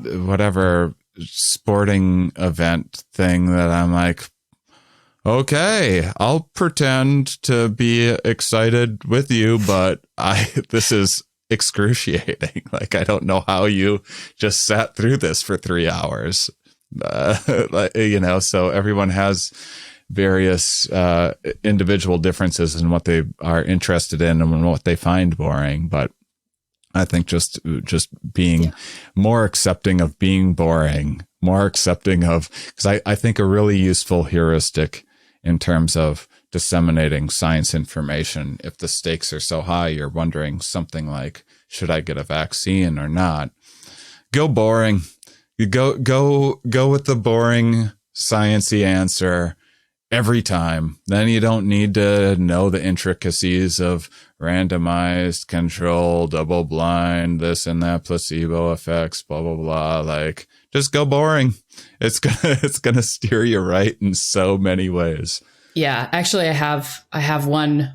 [SPEAKER 4] whatever sporting event thing that I'm like, okay, I'll pretend to be excited with you, but this is excruciating. Like, I don't know how you just sat through this for 3 hours. So everyone has various individual differences in what they are interested in and what they find boring. But I think just being more accepting of being boring, more accepting of, because I think a really useful heuristic in terms of disseminating science information, if the stakes are so high, you're wondering something like, should I get a vaccine or not? Go boring. You go with the boring sciencey answer every time. Then you don't need to know the intricacies of randomized, control, double blind, this and that, placebo effects, blah, blah, blah. Like, just go boring. It's gonna steer you right in so many ways.
[SPEAKER 1] Yeah, actually, I have one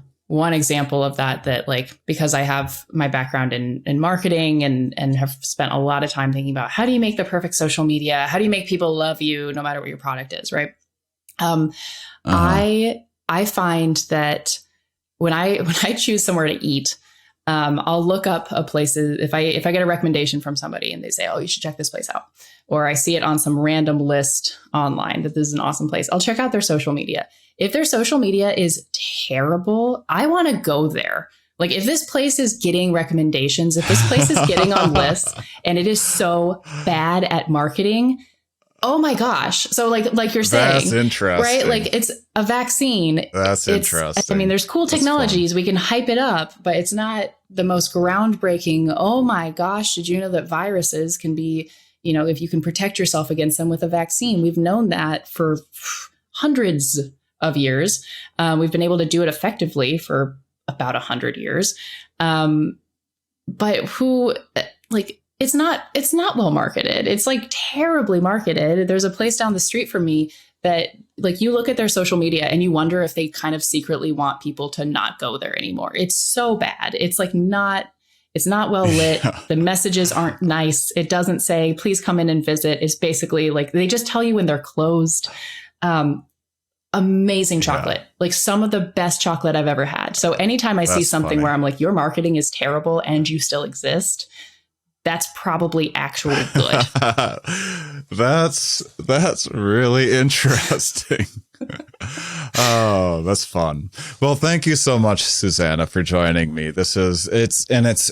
[SPEAKER 1] example of that like, because I have my background in marketing and have spent a lot of time thinking about how do you make the perfect social media? How do you make people love you no matter what your product is, right? I find that when I choose somewhere to eat, I'll look up a place. If I get a recommendation from somebody and they say, oh, you should check this place out, or I see it on some random list online that this is an awesome place, I'll check out their social media. If their social media is terrible, I want to go there. Like, if this place is getting recommendations, if this place is getting on lists and it is so bad at marketing, oh my gosh. So like you're saying,
[SPEAKER 4] that's interesting,
[SPEAKER 1] right? Like, it's a vaccine.
[SPEAKER 4] That's interesting.
[SPEAKER 1] I mean, there's cool technologies. We can hype it up, but it's not the most groundbreaking. Oh my gosh. Did you know that viruses can be, if you can protect yourself against them with a vaccine? We've known that for hundreds of years. We've been able to do it effectively for about 100 years. But it's not well marketed. It's like terribly marketed. There's a place down the street from me that, like, you look at their social media and you wonder if they kind of secretly want people to not go there anymore. It's so bad. It's like it's not well lit. Yeah. The messages aren't nice. It doesn't say, please come in and visit. It's basically like, they just tell you when they're closed. Amazing chocolate, like some of the best chocolate I've ever had. So anytime I see something funny where I'm like, your marketing is terrible and you still exist, that's probably actually good. That's really interesting.
[SPEAKER 4] Oh, that's fun. Well, thank you so much, Susanna, for joining me. It's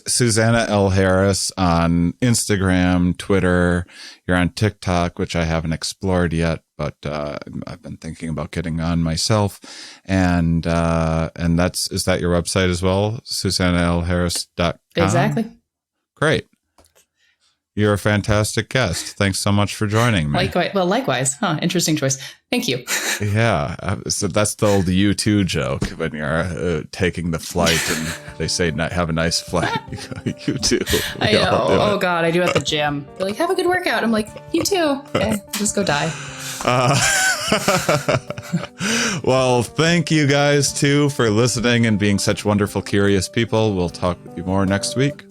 [SPEAKER 4] Susanna L Harris on Instagram, Twitter. You're on TikTok, which I haven't explored yet, but I've been thinking about getting on myself. And is that your website as well? SusannaLHarris.com.
[SPEAKER 1] Exactly.
[SPEAKER 4] Great. You're a fantastic guest. Thanks so much for joining me.
[SPEAKER 1] Likewise. Interesting choice. Thank you.
[SPEAKER 4] Yeah. So that's the old U2 joke when you're taking the flight and they say, have a nice flight. You too.
[SPEAKER 1] I know. Oh, God. I do at the gym. They're like, have a good workout. I'm like, you too. Okay. Just go die.
[SPEAKER 4] Well, thank you guys, too, for listening and being such wonderful, curious people. We'll talk with you more next week.